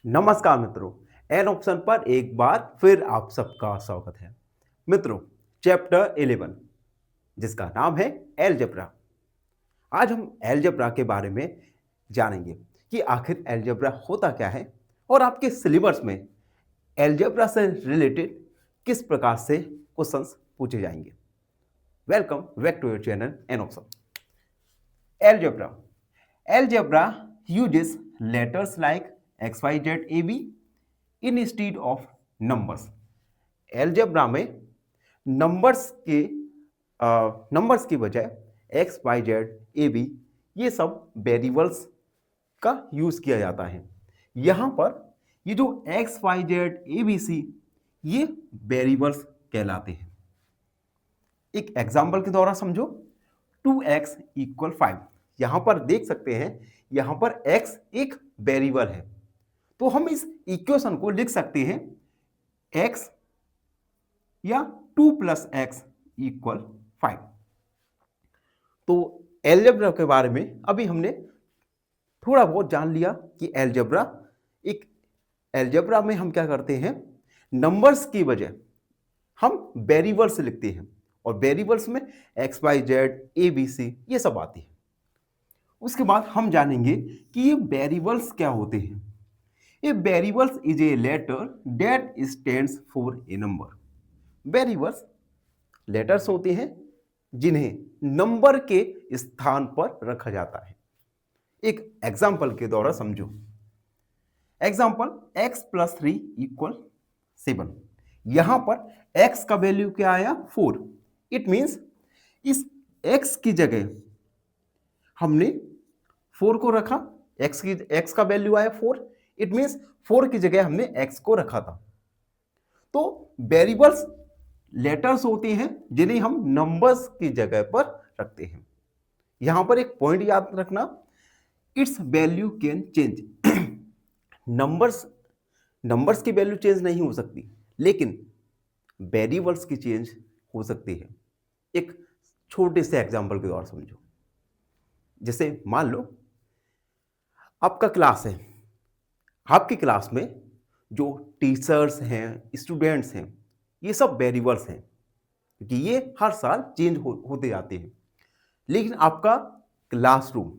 नमस्कार मित्रों। An option पर एक बार फिर आप सबका स्वागत है। मित्रों, चैप्टर 11 जिसका नाम है अलजेब्रा। आज हम अलजेब्रा के बारे में जानेंगे कि आखिर अलजेब्रा होता क्या है और आपके सिलेबस में अलजेब्रा से रिलेटेड किस प्रकार से क्वेश्चंस पूछे जाएंगे। Welcome back to your channel N Option. Algebra Algebra uses letters like x, y, z, a, b instead of numbers. Algebra में नंबर्स की बजाय x, y, z, a, b ये सब वेरिएबल्स का यूज किया जाता है। यहाँ पर ये जो x, y, z, a, b, c ये वेरिएबल्स कहलाते हैं। एक एग्जाम्पल के द्वारा समझो, 2x इक्वल 5। यहां पर देख सकते हैं, यहां पर x एक वेरिएबल है, तो हम इस इक्वेशन को लिख सकते हैं x या 2 प्लस एक्स इक्वल 5। तो अलजेब्रा के बारे में अभी हमने थोड़ा बहुत जान लिया कि अलजेब्रा में हम क्या करते हैं, नंबर्स की बजाय हम वेरिएबल्स लिखते हैं और वेरिएबल्स में एक्स, वाई, जेड, ए, बी, सी ये सब आती है। उसके बाद हम जानेंगे कि ये वेरिएबल्स क्या होते हैं। A variables is a letter that stands for a number. Variables letters होते हैं जिन्हें नंबर के स्थान पर रखा जाता है। एक एग्जाम्पल के द्वारा समझो। Example x plus 3 equal 7। यहां पर x का वैल्यू क्या आया, 4। इट मीन्स इस x की जगह हमने 4 को रखा। x का वैल्यू आया 4। इट मीन्स 4 की जगह हमने x को रखा था। तो वेरिएबल्स लेटर्स होते हैं जिन्हें हम नंबर्स की जगह पर रखते हैं। यहां पर एक पॉइंट याद रखना, it's value can change. Numbers की वैल्यू चेंज नहीं हो सकती, लेकिन वेरिएबल्स की चेंज हो सकती है। एक छोटे से एग्जांपल के द्वारा समझो। जैसे मान लो आपका क्लास है, आपकी क्लास में जो टीचर्स हैं, स्टूडेंट्स हैं, ये सब वेरिएबल्स हैं क्योंकि ये हर साल चेंज होते जाते हैं। लेकिन आपका क्लासरूम,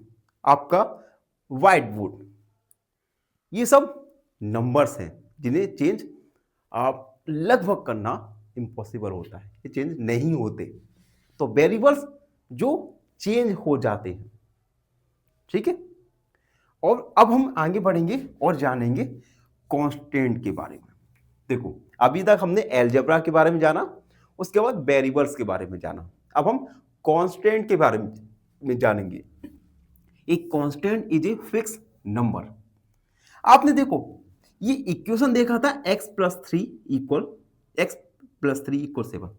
आपका व्हाइट बोर्ड, ये सब नंबर्स हैं जिन्हें चेंज आप लगभग करना इम्पॉसिबल होता है, ये चेंज नहीं होते। तो वेरिएबल्स जो चेंज हो जाते हैं, ठीक है। और अब हम आगे बढ़ेंगे और जानेंगे कांस्टेंट के बारे में। देखो, अभी तक हमने अलजेब्रा के बारे में जाना, उसके बाद वेरिएबल्स के बारे में जाना। अब हम कांस्टेंट के बारे में जानेंगे। एक constant is a fix number. आपने देखो ये इक्वेशन देखा था x प्लस 3 इक्वल 7।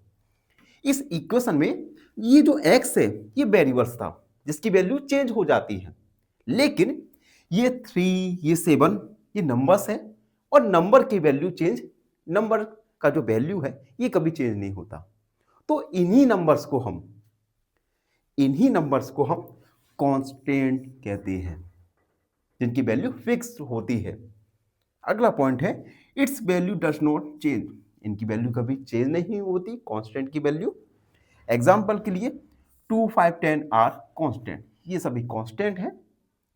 इस इक्वेशन में ये जो x है ये वेरिएबल्स था जिसकी वैल्यू चेंज हो जाती है। लेकिन ये 3, ये 7 ये नंबर्स है और नंबर की वैल्यू चेंज, नंबर का जो वैल्यू है ये कभी चेंज नहीं होता। तो इन्हीं नंबर्स को हम कांस्टेंट कहते हैं जिनकी वैल्यू फिक्स होती है। अगला पॉइंट है it's value does not change. इनकी वैल्यू कभी चेंज नहीं होती, कांस्टेंट की वैल्यू। एग्जांपल के लिए 2, 5, 10 आर कांस्टेंट। ये सभी कांस्टेंट हैं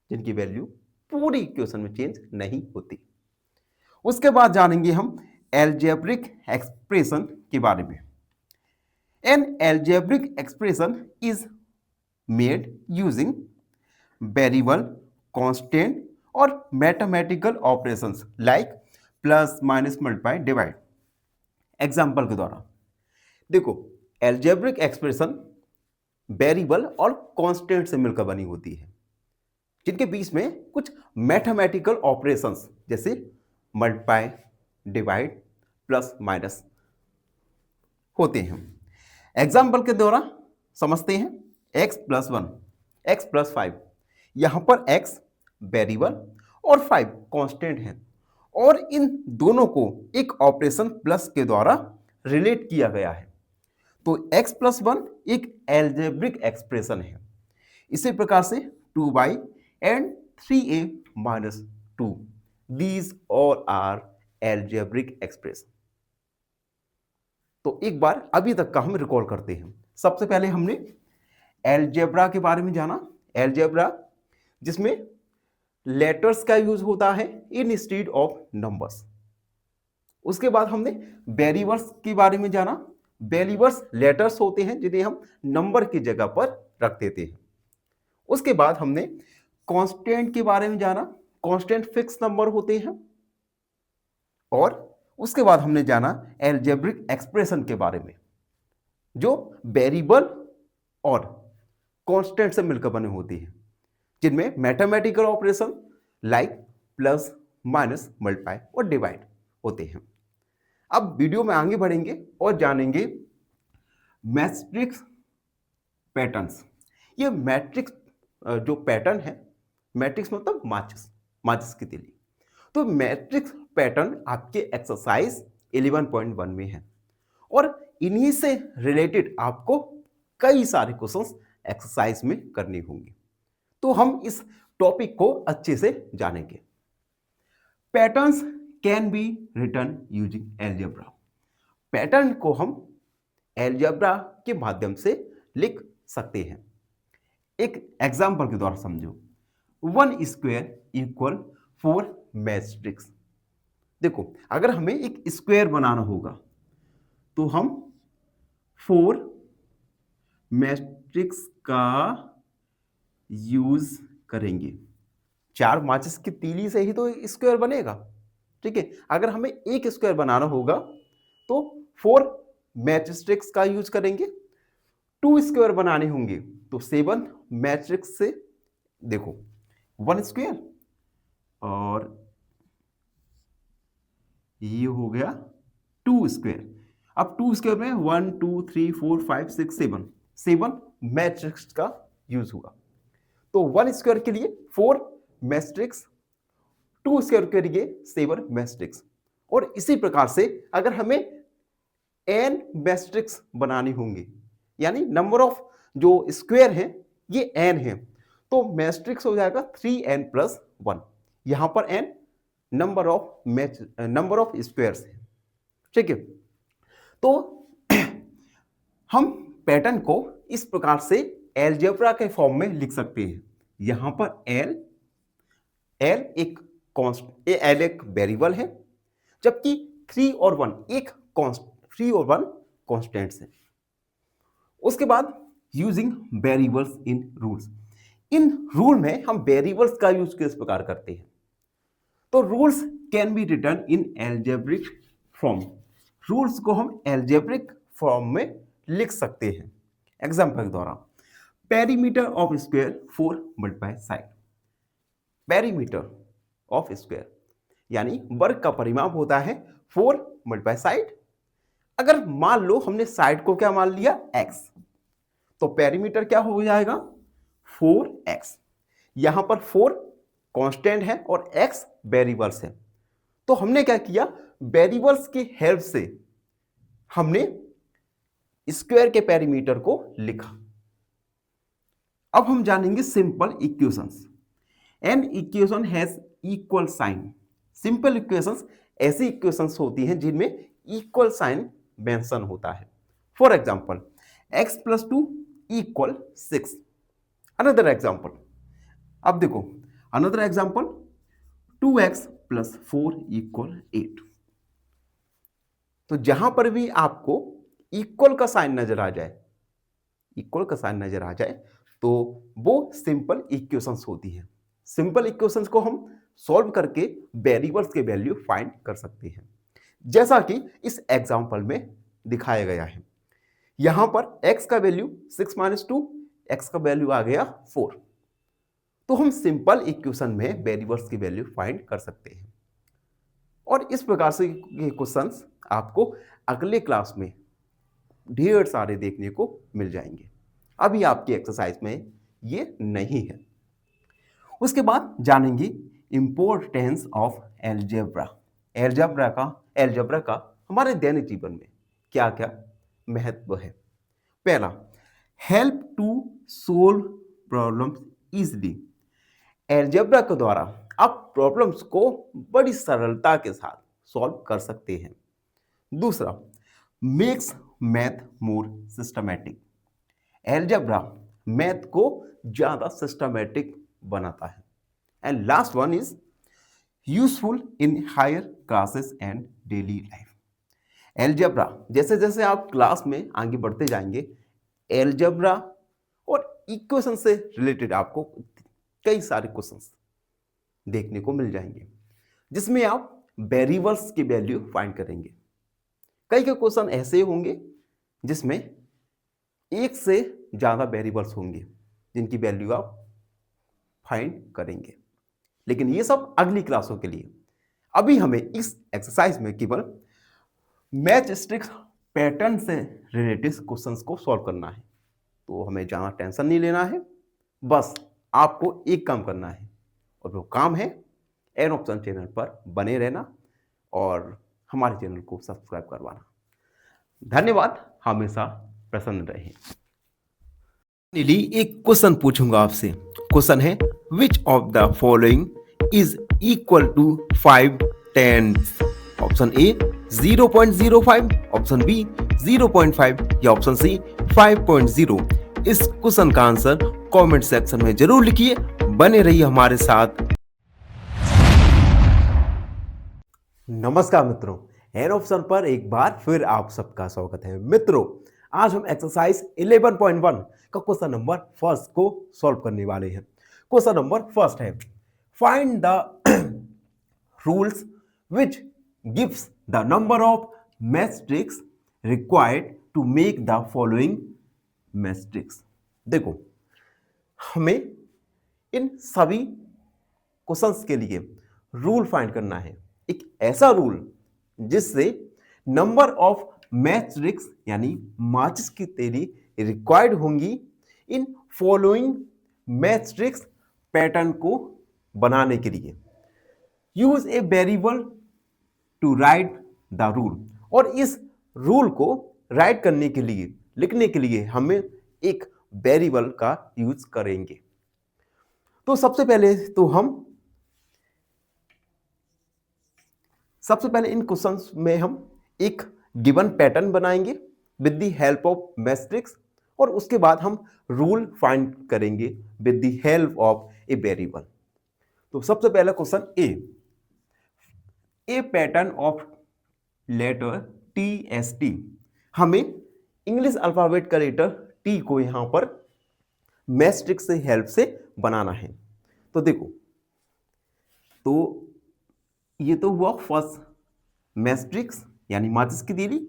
जिनकी वैल्यू पूरी इक्वेशन में चेंज नहीं होती। उसके बाद जानेंगे हम अलजेब्रिक एक्सप्रेशन के बारे में। An algebraic expression is made using variable, constant और mathematical operations like plus, minus, multiply, divide. Example के द्वारा देखो, अलजेब्रिक एक्सप्रेशन वेरिएबल और कांस्टेंट से मिलकर बनी होती है जिनके बीच में कुछ मैथमेटिकल ऑपरेशंस जैसे मल्टीप्लाई, डिवाइड, प्लस, माइनस होते हैं। एग्जाम्पल के द्वारा समझते हैं। x plus 1, x plus 5। यहां पर x वेरिएबल और 5 कांस्टेंट है और इन दोनों को एक ऑपरेशन प्लस के द्वारा रिलेट किया गया है। तो x प्लस 1 एक अलजेब्रिक एक्सप्रेशन है। इसी प्रकार से 2y and 3a minus 2 these all are algebraic expression. तो एक बार अभी तक का हम रिकॉल करते हैं। सबसे पहले हमने एल्जेब्रा के बारे में जाना। एल्जेब्रा जिसमें लेटर्स का यूज होता है इन स्टीड ऑफ नंबर्स। उसके बाद हमने वेरिएबल्स के बारे में जाना। वेरिएबल्स लेटर्स होते हैं जिन्हें हम नंबर की जगह पर रख देते हैं। उसके बाद हमने कांस्टेंट के बारे में जाना। कांस्टेंट फिक्स नंबर होते हैं। और उसके बाद हमने जाना एल्जेब्रिक एक्सप्रेशन के बारे में, जो वेरिएबल और कांस्टेंट से मिलकर बने होती हैं, जिनमें mathematical operation like plus minus multiply और डिवाइड होते हैं। अब वीडियो में आगे बढ़ेंगे और जानेंगे मैट्रिक्स पैटर्न्स। ये मैट्रिक्स जो पैटर्न है, मैट्रिक्स मतलब माचिस, माचिस की तीली। तो मैट्रिक्स पैटर्न आपके एक्सरसाइज 11.1 में है और इन्हीं से रिलेटेड आपको कई सारे क्वेश्चंस एक्सरसाइज में करने होंगे। तो हम इस टॉपिक को अच्छे से जानेंगे। Patterns can be written using algebra. Pattern को हम एल्जेब्रा के माध्यम से लिख सकते हैं। एक एग्जांपल के द्वारा समझो। 1 स्क्वायर इक्वल 4 मैट्रिक्स। देखो, अगर हमें एक स्क्वायर बनाना होगा तो हम 4 मैट्रिक्स का यूज करेंगे। 4 माचिस की तीली से ही तो स्क्वायर बनेगा, ठीक है। अगर हमें एक स्क्वायर बनाना होगा तो 4 मैट्रिक्स का यूज करेंगे। 2 स्क्वायर बनाने होंगे तो 7 मैट्रिक्स से, देखो 1 स्क्वायर और ये हो गया 2 स्क्वायर। अब 2 स्क्वायर में 1 2 3 4 5 6 7 मैट्रिक्स का यूज हुआ। तो 1 स्क्वायर के लिए 4 मैट्रिक्स, 2 स्क्वायर के लिए 7 मैट्रिक्स। और इसी प्रकार से अगर हमें n मैट्रिक्स बनाने होंगे, यानी नंबर ऑफ जो स्क्वायर है ये n है, तो मैट्रिक्स हो जाएगा 3n + 1। यहां पर n नंबर ऑफ स्क्वायर्स है, ठीक है। तो हम पैटर्न को इस प्रकार से एल्जेब्रा के फॉर्म में लिख सकते हैं। यहां पर L एक वेरिएबल है, जबकि 3 और 1 कांस्टेंट्स है। उसके बाद using variables in rules. In rule में हम वेरिएबल्स का यूज किस प्रकार करते हैं, तो rules can be written in algebraic form. Rules को हम एल्जेब्रिक फॉर्म में लिख सकते हैं। एग्जांपल के द्वारा, perimeter of square 4 multiply side. Perimeter of square यानी वर्ग का परिमाप होता है 4 मल्टीप्लाई साइड। अगर मान लो हमने साइड को क्या मान लिया, x, तो पेरीमीटर क्या हो जाएगा 4x। यहां पर 4 कांस्टेंट है और x वेरिएबल्स है। तो हमने क्या किया, वेरिएबल्स की हेल्प से हमने स्क्वायर के पेरीमीटर को लिखा। अब हम जानेंगे simple equations. An equation has equal sign. Simple equations ऐसी इक्वेशंस होती हैं जिनमें इक्वल साइन मेंशन होता है। For example, x + 2 = 6। Another example, अब देखो अनदर एग्जांपल, 2x + 4 = 8। तो जहां पर भी आपको इक्वल का साइन नजर आ जाए, इक्वल का साइन नजर आ जाए, तो वो सिंपल इक्वेशंस होती हैं। सिंपल इक्वेशंस को हम सॉल्व करके वेरिएबल्स के वैल्यू फाइंड कर सकते हैं, जैसा कि इस एग्जांपल में दिखाया गया है। यहां पर x का वैल्यू 6 - 2, x का वैल्यू आ गया 4। तो हम सिंपल इक्वेशन में वेरिएबल्स की वैल्यू फाइंड कर सकते हैं। और इस प्रकार से ये क्वेश्चंस आपको अगले क्लास में ढेर सारे देखने को मिल जाएंगे। अभी आपकी एक्सरसाइज में ये नहीं है। उसके बाद जानेंगे इंपॉर्टेंस ऑफ एल्जेब्रा। एल्जेब्रा का हमारे दैनिक जीवन में क्या क्या महत्व है। पहला, help to solve problems easily. Algebra के द्वारा आप प्रॉब्लम्स को बड़ी सरलता के साथ सॉल्व कर सकते हैं। दूसरा, makes math more systematic. Algebra math को ज़्यादा सिस्टमैटिक बनाता है। And last one is useful in higher classes and daily life. Algebra, जैसे जैसे आप क्लास में आगे बढ़ते जाएंगे, एल्जेब्रा और इक्वेशन से रिलेटेड आपको कई सारे क्वेश्चंस देखने को मिल जाएंगे, जिसमें आप वेरिएबल्स की वैल्यू फाइंड करेंगे। कई के क्वेश्चन ऐसे होंगे जिसमें एक से ज़्यादा वेरिएबल्स होंगे जिनकी वैल्यू आप फाइंड करेंगे, लेकिन ये सब अगली क्लासों के लिए। अभी हमें इस एक्सरसाइज में केवल मैच स्टिक्स पैटर्न से रिलेटेड क्वेश्चंस को सॉल्व करना है, तो हमें ज़्यादा टेंशन नहीं लेना है। बस आपको एक काम करना है, और वो काम है एन ऑप्शन चैनल पर बने रहना और हमारे चैनल को सब्सक्राइब करवाना। धन्यवाद, हमेशा प्रसन्न रहें। एक क्वेश्चन पूछूंगा आपसे। क्वेश्चन है, which of the following is equal to 5 tens? Option A 0.05, option B 0.5 या ऑप्शन सी 5.0। इस क्वेश्चन का आंसर कमेंट सेक्शन में जरूर लिखिए। बने रहिए हमारे साथ। नमस्कार मित्रों, एन ऑप्शन पर एक बार फिर आप सबका स्वागत है। मित्रों, आज हम एक्सरसाइज 11.1 का क्वेश्चन नंबर फर्स्ट को सॉल्व करने वाले हैं। क्वेश्चन नंबर फर्स्ट है, find the rules which gives the number of matrix required to make the following matrix. देखो, हमें इन सभी क्वेश्चंस के लिए रूल फाइंड करना है। एक ऐसा रूल जिससे नंबर ऑफ मैट्रिक्स यानी माचिस की तेली रिक्वायर्ड होंगी इन फॉलोइंग मैट्रिक्स पैटर्न को बनाने के लिए। Use a variable to write the rule. और इस रूल को राइट करने के लिए, लिखने के लिए हमें एक वेरिएबल का यूज करेंगे। तो सबसे पहले इन क्वेश्चंस में हम एक गिवन पैटर्न बनाएंगे with the help of matrix, और उसके बाद हम रूल फाइंड करेंगे with the help of a variable. तो सबसे पहला question a pattern of letter TST। हमें इंग्लिश अल्फाबेट का लेटर टी को यहां पर मैट्रिक्स से हेल्प से बनाना है। तो देखो, तो ये तो हुआ फर्स्ट मैट्रिक्स यानी माचिस की तीली,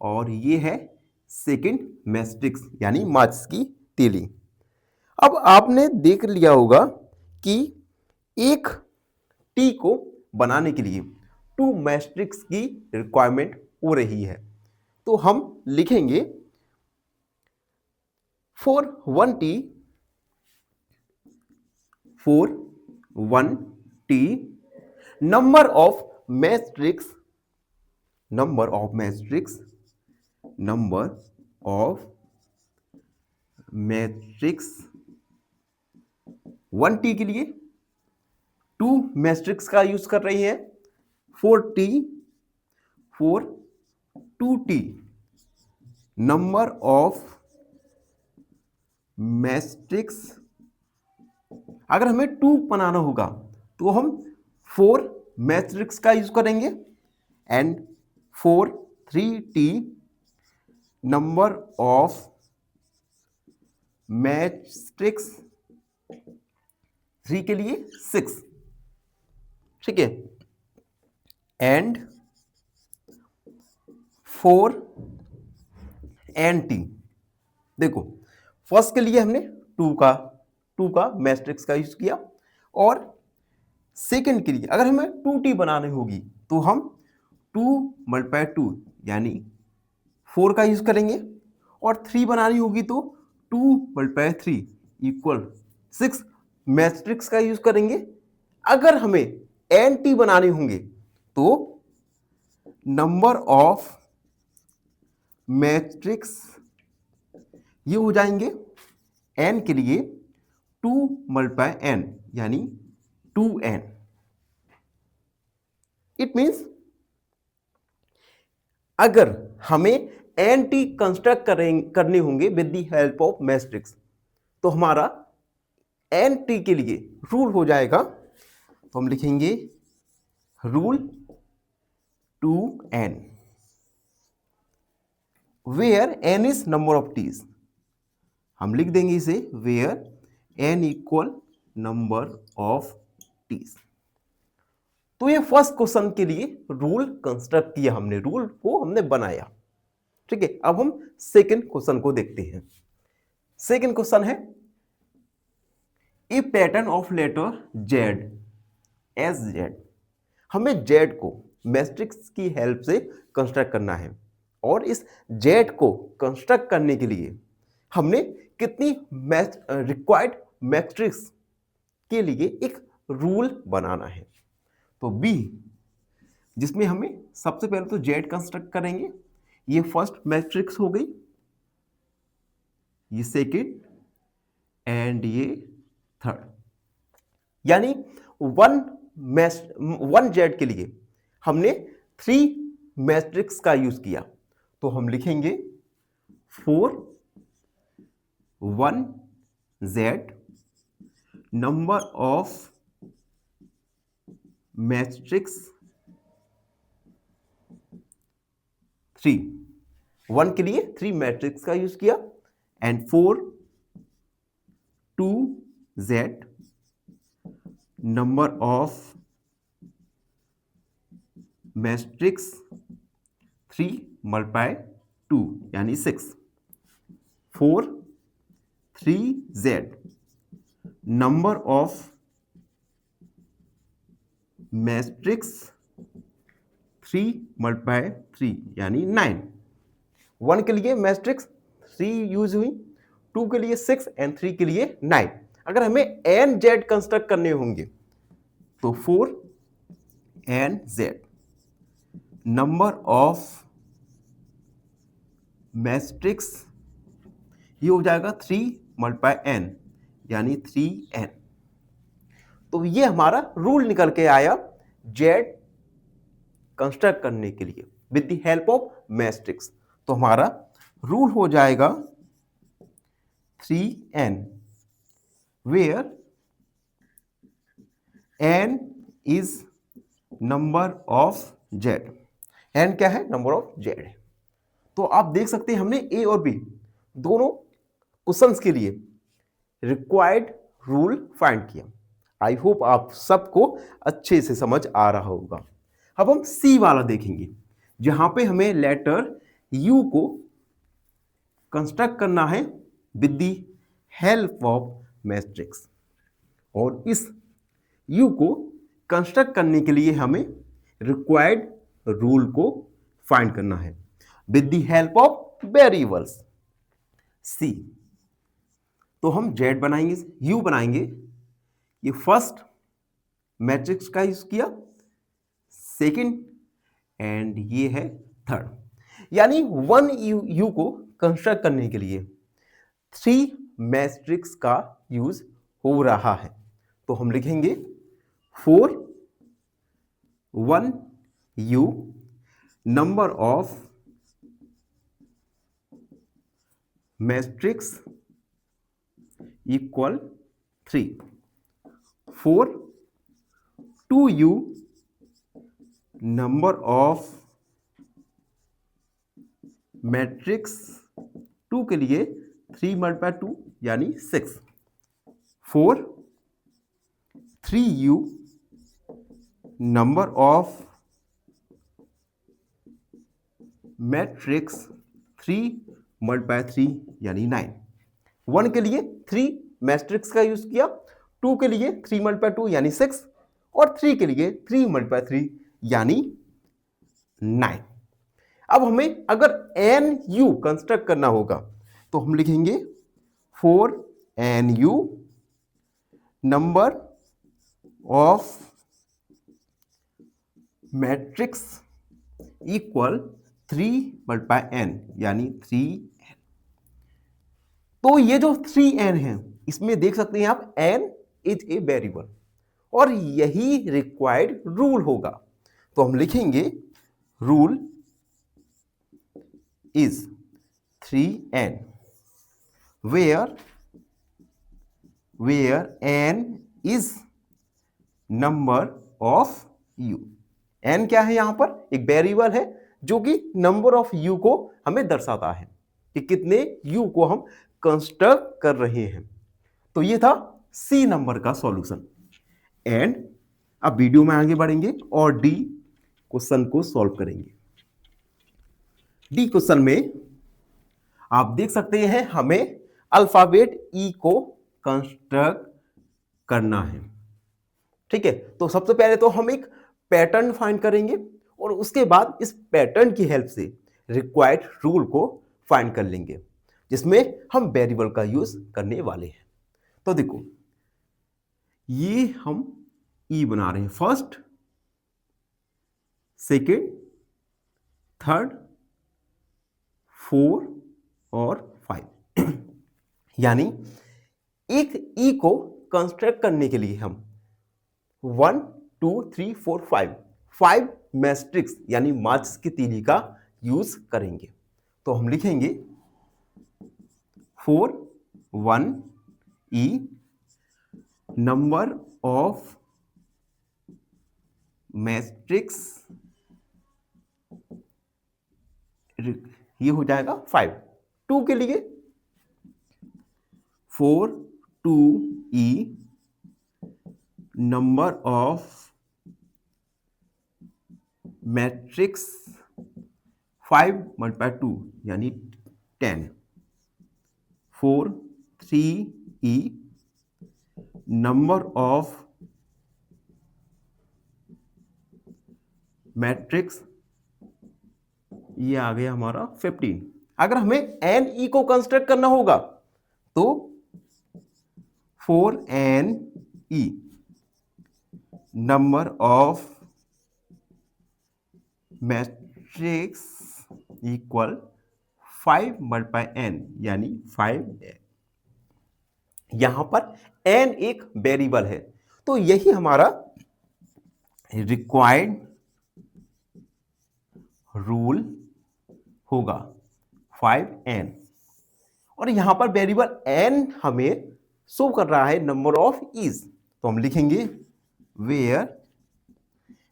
और ये है सेकंड मैट्रिक्स यानी माचिस की तीली। अब आपने देख लिया होगा कि एक टी को बनाने के लिए 2 मैट्रिक्स की रिक्वायरमेंट हो रही है। तो हम लिखेंगे for 1T number of matrix 1T के लिए 2 मैट्रिक्स का यूज कर रही है। 4T for 2T number of matrix. अगर हमें 2 बनाना होगा तो हम 4 मैट्रिक्स का यूज करेंगे, and 3T number of matrix 3 के लिए 6, ठीक है, एंड 4NT। देखो, फर्स्ट के लिए हमने 2 का मैट्रिक्स का यूज किया, और सेकंड के लिए अगर हमें 2T बनानी होगी तो हम 2 × 2 यानी 4 का यूज करेंगे, और 3 बनानी होगी तो 2 × 3 इक्वल 6 मैट्रिक्स का यूज करेंगे। अगर हमें NT बनाने होंगे तो नंबर ऑफ मैट्रिक्स ये हो जाएंगे n के लिए 2 × n यानी 2n। इट मीन्स अगर हमें एंटी कंस्ट्रक्ट करने होंगे with the help of matrix, तो हमारा एंटी के लिए रूल हो जाएगा, तो हम लिखेंगे rule 2n, where n is number of Ts. हम लिख देंगे इसे where n equal number of Ts. तो ये फर्स्ट क्वेश्चन के लिए रूल कंस्ट्रक्ट किया हमने, रूल को हमने बनाया। ठीक है, अब हम सेकंड क्वेश्चन को देखते हैं। सेकंड क्वेश्चन है a pattern of letter Z S Z. हमें जेड को मैट्रिक्स की हेल्प से कंस्ट्रक्ट करना है, और इस जेड को कंस्ट्रक्ट करने के लिए हमने कितनी रिक्वायर्ड मैट्रिक्स के लिए एक रूल बनाना है। तो बी, जिसमें हमें सबसे पहले तो जेड कंस्ट्रक्ट करेंगे, ये फर्स्ट मैट्रिक्स हो गई, ये सेकेंड एंड ये थर्ड। यानी वन जेड के लिए हमने 3 मैट्रिक्स का यूज किया। तो हम लिखेंगे 4 1 जेड नंबर ऑफ मैट्रिक्स 3, 1 के लिए 3 मैट्रिक्स का यूज किया, and 4 2 Z number of matrix 3 multiply 2 यानी 6, 4 3 Z number of matrix 3 multiply 3 यानी 9। 1 के लिए मैट्रिक्स 3 यूज हुई, 2 के लिए 6 एंड 3 के लिए 9। अगर हमें एन जेड कंस्ट्रक्ट करने होंगे तो 4 n Z number of matrix, ये हो जाएगा 3 मल्टीप्लाई एन यानी 3n। तो ये हमारा रूल निकल के आया जेड कंस्ट्रक्ट करने के लिए with the help of matrix. तो हमारा रूल हो जाएगा 3n, where n is number of Z. n क्या है? नंबर ऑफ जेड है। तो आप देख सकते हैं हमने ए और बी दोनों क्वेश्चंस के लिए रिक्वायर्ड रूल फाइंड किया। आई होप आप सबको अच्छे से समझ आ रहा होगा। अब हम सी वाला देखेंगे, जहां पे हमें लेटर यू को कंस्ट्रक्ट करना है with the help of matrix, और इस यू को कंस्ट्रक्ट करने के लिए हमें रिक्वायर्ड रूल को फाइंड करना है with the help of variables C. तो हम जेड बनाएंगे, यू बनाएंगे, ये फर्स्ट मैट्रिक्स का यूज किया, सेकंड एंड ये है थर्ड। यानी 1 यू को कंस्ट्रक्ट करने के लिए 3 मैट्रिक्स का यूज हो रहा है। तो हम लिखेंगे 4 1 you number of matrix equal 3, 4 2 you number of matrix 2 के लिए 3 मल्टीप्लाई 2 यानी 6, 4 3 you number of matrix 3 multiply 3 यानी 9। 1 के लिए 3 मैट्रिक्स का यूज किया, 2 के लिए 3 मल्टीप्लाई 2 यानी 6, और 3 के लिए 3 मल्टीप्लाई 3 यानी 9। अब हमें अगर एन यू कंस्ट्रक्ट करना होगा तो हम लिखेंगे 4 n U number of matrix equal 3 multiply n यानी 3n। तो ये जो 3n है, इसमें देख सकते हैं आप n इज ए वेरिएबल, और यही रिक्वायर्ड रूल होगा। तो हम लिखेंगे rule is 3n where n is number of u। n क्या है? यहां पर एक वेरिएबल है जो कि नंबर ऑफ u को हमें दर्शाता है कि कितने u को हम कंस्ट्रक्ट कर रहे हैं। तो ये था सी नंबर का सॉल्यूशन। एंड अब वीडियो में आगे बढ़ेंगे और डी क्वेश्चन को सॉल्व करेंगे। डी क्वेश्चन में आप देख सकते हैं हमें अल्फाबेट ई को कंस्ट्रक्ट करना है। ठीक है, तो सबसे पहले तो हम एक पैटर्न फाइंड करेंगे और उसके बाद इस पैटर्न की हेल्प से रिक्वायर्ड रूल को फाइंड कर लेंगे जिसमें हम वेरिएबल का यूज करने वाले हैं। तो देखो, ये हम ई बना रहे हैं, फर्स्ट, सेकेंड, थर्ड, 4 और 5 यानी एक ई को कंस्ट्रक्ट करने के लिए हम 1 2 3 4 5 मैट्रिक्स यानी मार्क्स की तीली का यूज करेंगे। तो हम लिखेंगे 4 1 ई नंबर ऑफ मैट्रिक्स, ये हो जाएगा 5। 2 के लिए 4 2 ई नंबर ऑफ मैट्रिक्स 5 मल्टीप्लाई 2 यानी 10। 4 3 ई नंबर ऑफ मैट्रिक्स, ये आ गया हमारा 15। अगर हमें एन ई को कंस्ट्रक्ट करना होगा तो 4 n E number of matrix equal 5 multiply n यानी 5n। यहां पर n एक वेरिएबल है तो यही हमारा रिक्वायर्ड रूल होगा 5n। और यहां पर वेरिएबल n हमें शो कर रहा है नंबर ऑफ इज, तो हम लिखेंगे where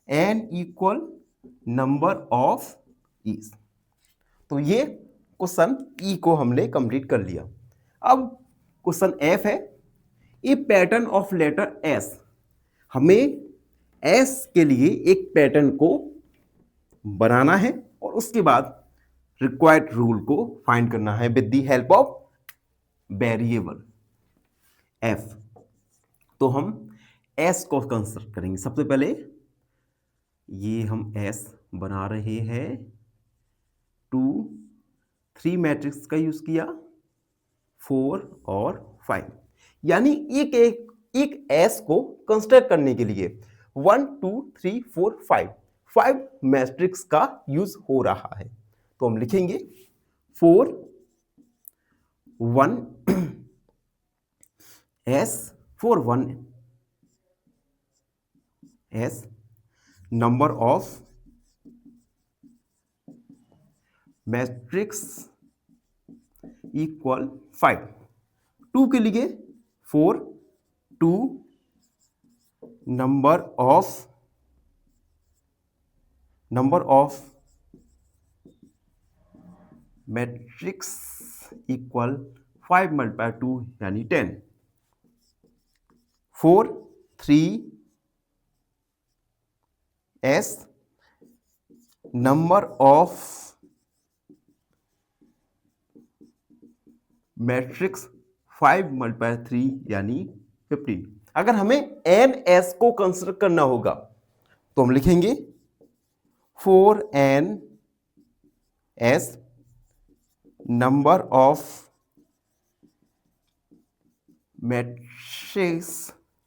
n equal number of is. तो ये क्वेश्चन ई को हमने कंप्लीट कर लिया। अब क्वेश्चन एफ है, a pattern of letter S. हमें एस के लिए एक पैटर्न को बनाना है और उसके बाद रिक्वायर्ड रूल को फाइंड करना है with the help of variable F. तो हम एस को कंस्ट्रक्ट करेंगे। सबसे पहले ये हम एस बना रहे हैं, 2 3 मैट्रिक्स का यूज किया, 4 और 5 यानी एक एस को कंस्ट्रक्ट करने के लिए 1 2 3 4 5 मैट्रिक्स का यूज हो रहा है। तो हम लिखेंगे 4 1 S 4 1 S number of matrix equal 5। 2 के लिए 4 2 number of matrix equal 5 multiply 2 यानी 10। 4 3 S number of matrix 5 multiply 3 यानी 15। अगर हमें एन एस को कंसिडर करना होगा तो हम लिखेंगे 4 n S number of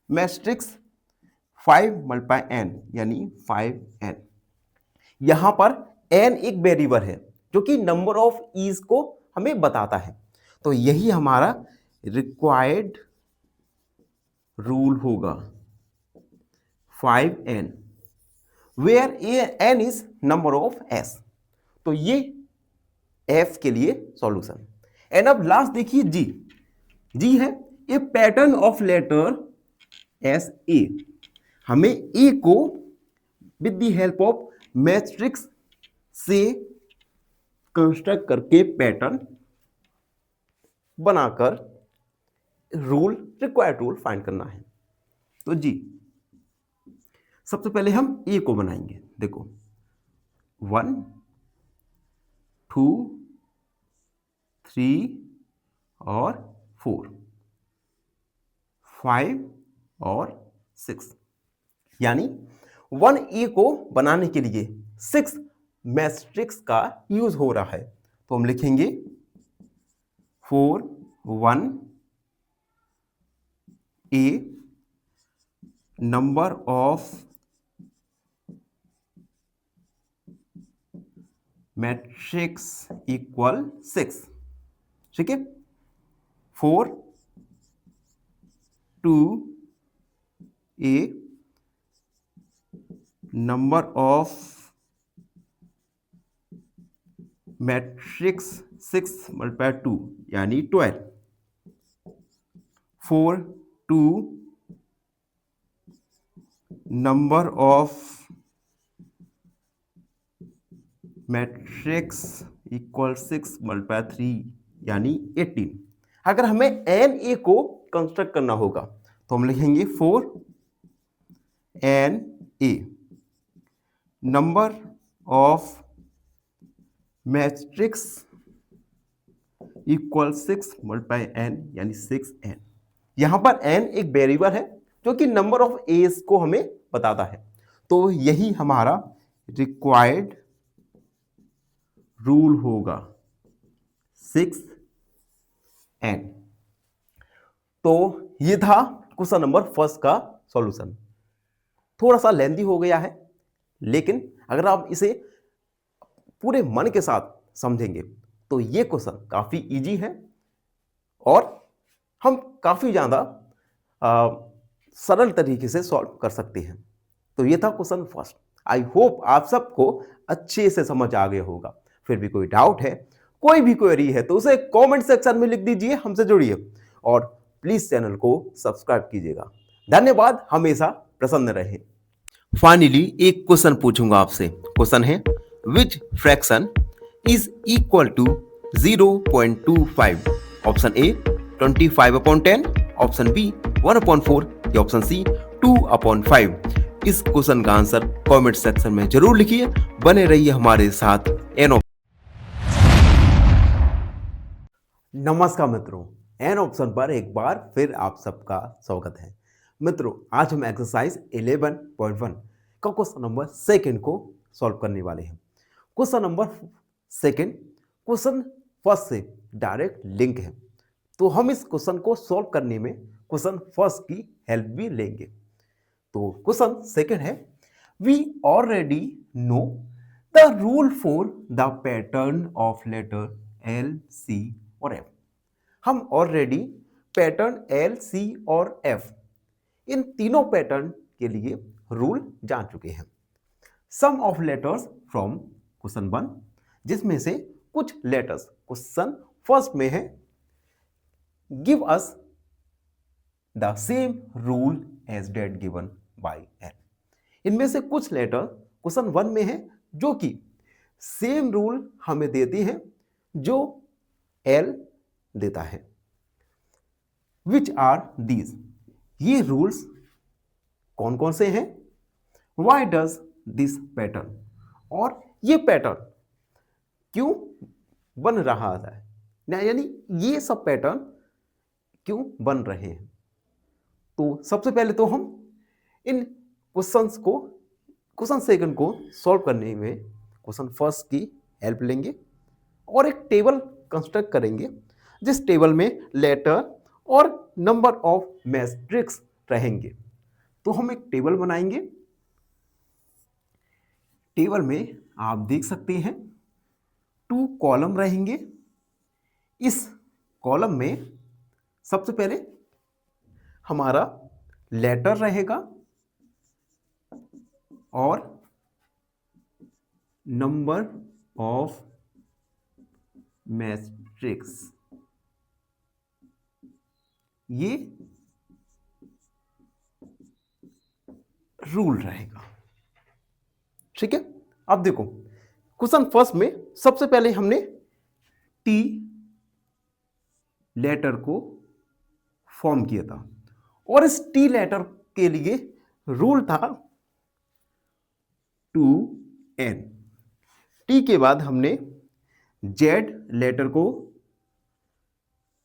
matrix 5 multiply n यानी 5n। यहां पर n एक वेरिएबल है जो कि नंबर ऑफ ईज को हमें बताता है। तो यही हमारा रिक्वायर्ड रूल होगा 5n where n is number of S. तो ये एफ के लिए सॉल्यूशन। एंड अब लास्ट देखिए जी। जी है a pattern of letter S A. हमें ए को with the help of matrix से कंस्ट्रक्ट करके पैटर्न बनाकर रूल रिक्वायर्ड रूल फाइंड करना है। तो जी सबसे पहले हम ए को बनाएंगे। देखो 1 2 3 और 4 5 और 6, यानी 1A को बनाने के लिए 6 मैट्रिक्स का यूज हो रहा है। तो हम लिखेंगे 4 1 A number of matrix equal 6। ठीक है, 4 2 A number of matrix 6 multiply 2 यानी 12। 4 2 number of matrix equal 6 multiply 3 यानी 18। अगर हमें एन ए को कंस्ट्रक्ट करना होगा तो हम लिखेंगे 4 n A number of matrix equal 6 multiply n यानी 6n। यहां पर n एक वेरिएबल है जो कि नंबर ऑफ एज को हमें बताता है। तो यही हमारा रिक्वायर्ड रूल होगा 6n। तो ये था क्वेश्चन नंबर फर्स्ट का सॉल्यूशन। थोड़ा सा लेंथी हो गया है, लेकिन अगर आप इसे पूरे मन के साथ समझेंगे तो ये क्वेश्चन काफी इजी है और हम काफी ज्यादा सरल तरीके से सॉल्व कर सकते हैं। तो ये था क्वेश्चन फर्स्ट। आई होप आप सबको अच्छे से समझ आ गया होगा। फिर भी कोई डाउट है, कोई भी क्वेरी है तो उसे कमेंट सेक्शन में लिख दीजिए, हमसे जुड़िए और प्लीज चैनल को सब्सक्राइब कीजिएगा। धन्यवाद, हमेशा प्रसन्न रहें। फाइनली एक क्वेश्चन पूछूंगा आपसे। क्वेश्चन है which fraction is equal to 0.25। Option A 25/10, option B 1/4 या ऑप्शन सी 2/5। इस क्वेश्चन का आंसर कमेंट सेक्शन में जरूर लिखिए। बने रहिए हमारे साथ। नमस्कार मित्रों, एन ऑप्शन पर एक बार फिर आप सबका स्वागत है। मित्रों, आज हम एक्सरसाइज 11.1 का क्वेश्चन नंबर सेकंड को सॉल्व करने वाले हैं। Question number second question first से डायरेक्ट लिंक है, तो हम इस क्वेश्चन को सॉल्व करने में क्वेश्चन फर्स्ट की हेल्प भी लेंगे। तो क्वेश्चन सेकंड है we already know the rule for the pattern of letter L C और एफ। हम ऑलरेडी पैटर्न एल सी और एफ इन तीनों पैटर्न के लिए रूल जान चुके हैं। Some of letters from question 1, जिसमें से कुछ लेटर्स क्वेश्चन फर्स्ट में है, give us the same rule as that given by L. इनमें से कुछ लेटर क्वेश्चन 1 में है जो कि सेम रूल हमें देती हैं जो एल देता है। विच आर दीज, ये रूल्स कौन कौन से हैं? वाई डज दिस पैटर्न, और ये पैटर्न क्यों बन रहा है, यानी ये सब पैटर्न क्यों बन रहे हैं। तो सबसे पहले तो हम इन क्वेश्चंस को, क्वेश्चन सेकंड को सॉल्व करने में क्वेश्चन फर्स्ट की हेल्प लेंगे और एक टेबल कंस्ट्रक्ट करेंगे, जिस टेबल में लेटर और नंबर ऑफ मैट्रिक्स रहेंगे। तो हम एक टेबल बनाएंगे। टेबल में आप देख सकते हैं 2 कॉलम रहेंगे। इस कॉलम में सबसे पहले हमारा लेटर रहेगा और नंबर ऑफ मैट्रिक्स, ये रूल रहेगा। ठीक है, अब देखो क्वेश्चन फर्स्ट में सबसे पहले हमने टी लेटर को फॉर्म किया था और इस टी लेटर के लिए रूल था 2n। टी के बाद हमने जेड लेटर को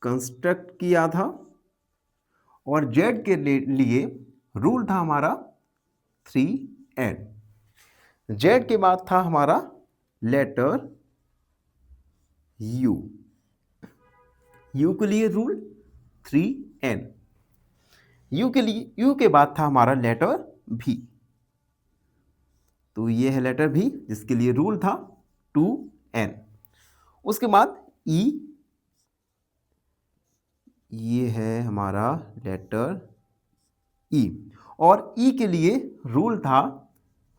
कंस्ट्रक्ट किया था और जेड के लिए रूल था हमारा 3n। जेड के बाद था हमारा लेटर यू, यू के लिए रूल 3n। यू के बाद था हमारा लेटर भी, तो ये है लेटर भी जिसके लिए रूल था 2n। उसके बाद ई, ये है हमारा लेटर ई और ई के लिए रूल था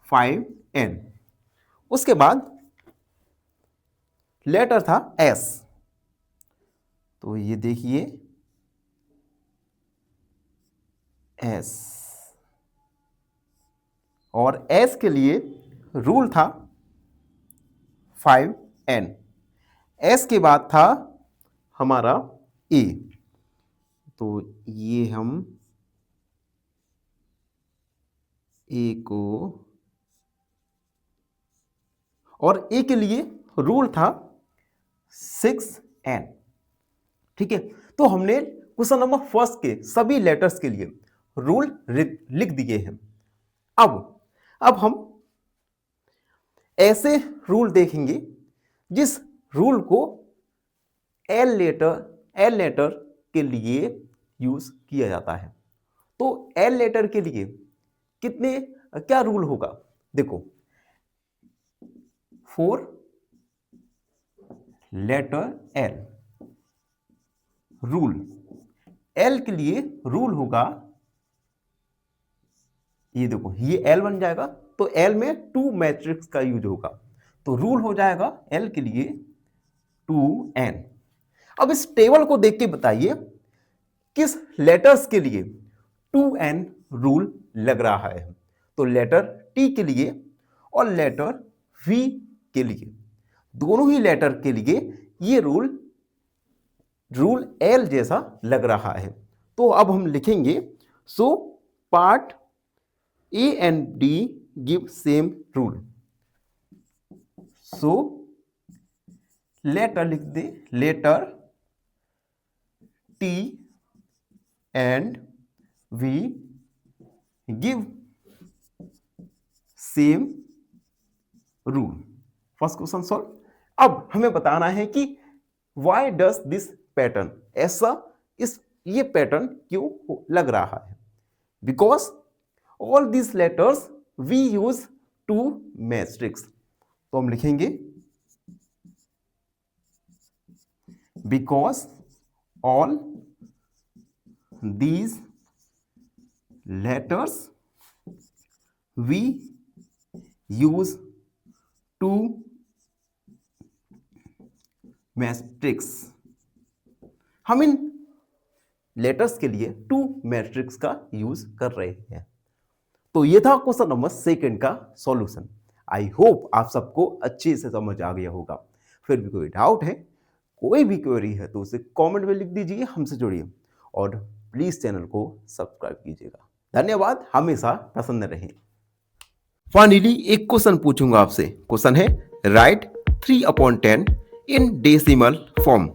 5n। उसके बाद लेटर था एस, तो ये देखिए एस, और एस के लिए रूल था 5n। एस के बाद था हमारा ए, तो ये हम ए को, और ए के लिए रूल था 6n। ठीक है, तो हमने क्वेश्चन नंबर फर्स्ट के सभी लेटर्स के लिए रूल लिख दिए हैं। अब हम ऐसे रूल देखेंगे जिस रूल को एल लेटर के लिए यूज किया जाता है। तो एल लेटर के लिए क्या रूल होगा, देखो for letter L rule, L के लिए रूल होगा, ये देखो ये एल बन जाएगा, तो एल में 2 मैट्रिक्स का यूज होगा, तो रूल हो जाएगा एल के लिए 2n। अब इस टेबल को देख के बताइए किस लेटर्स के लिए 2n रूल लग रहा है। तो लेटर टी के लिए और लेटर वी के लिए, दोनों ही लेटर के लिए ये रूल एल जैसा लग रहा है। तो अब हम लिखेंगे so part A and D give same rule. So letter लिख दे, letter T and V give same rule. First question solve. अब हमें बताना है कि व्हाई डज दिस पैटर्न, ऐसा ये पैटर्न क्यों लग रहा है। Because all this letters we use 2 matrix, तो हम लिखेंगे because all these letters we use 2 matrix. हम इन लेटर्स के लिए 2 मैट्रिक्स का यूज कर रहे हैं। तो ये था क्वेश्चन नंबर सेकंड का सॉल्यूशन। आई होप आप सबको अच्छे से समझ आ गया होगा। फिर भी कोई डाउट है, कोई भी क्वेरी है तो उसे कमेंट में लिख दीजिए, हमसे जुड़िए और प्लीज चैनल को सब्सक्राइब कीजिएगा। धन्यवाद, हमेशा प्रसन्न रहें। फाइनली एक क्वेश्चन पूछूंगा आपसे। क्वेश्चन है write 3/10 in decimal form.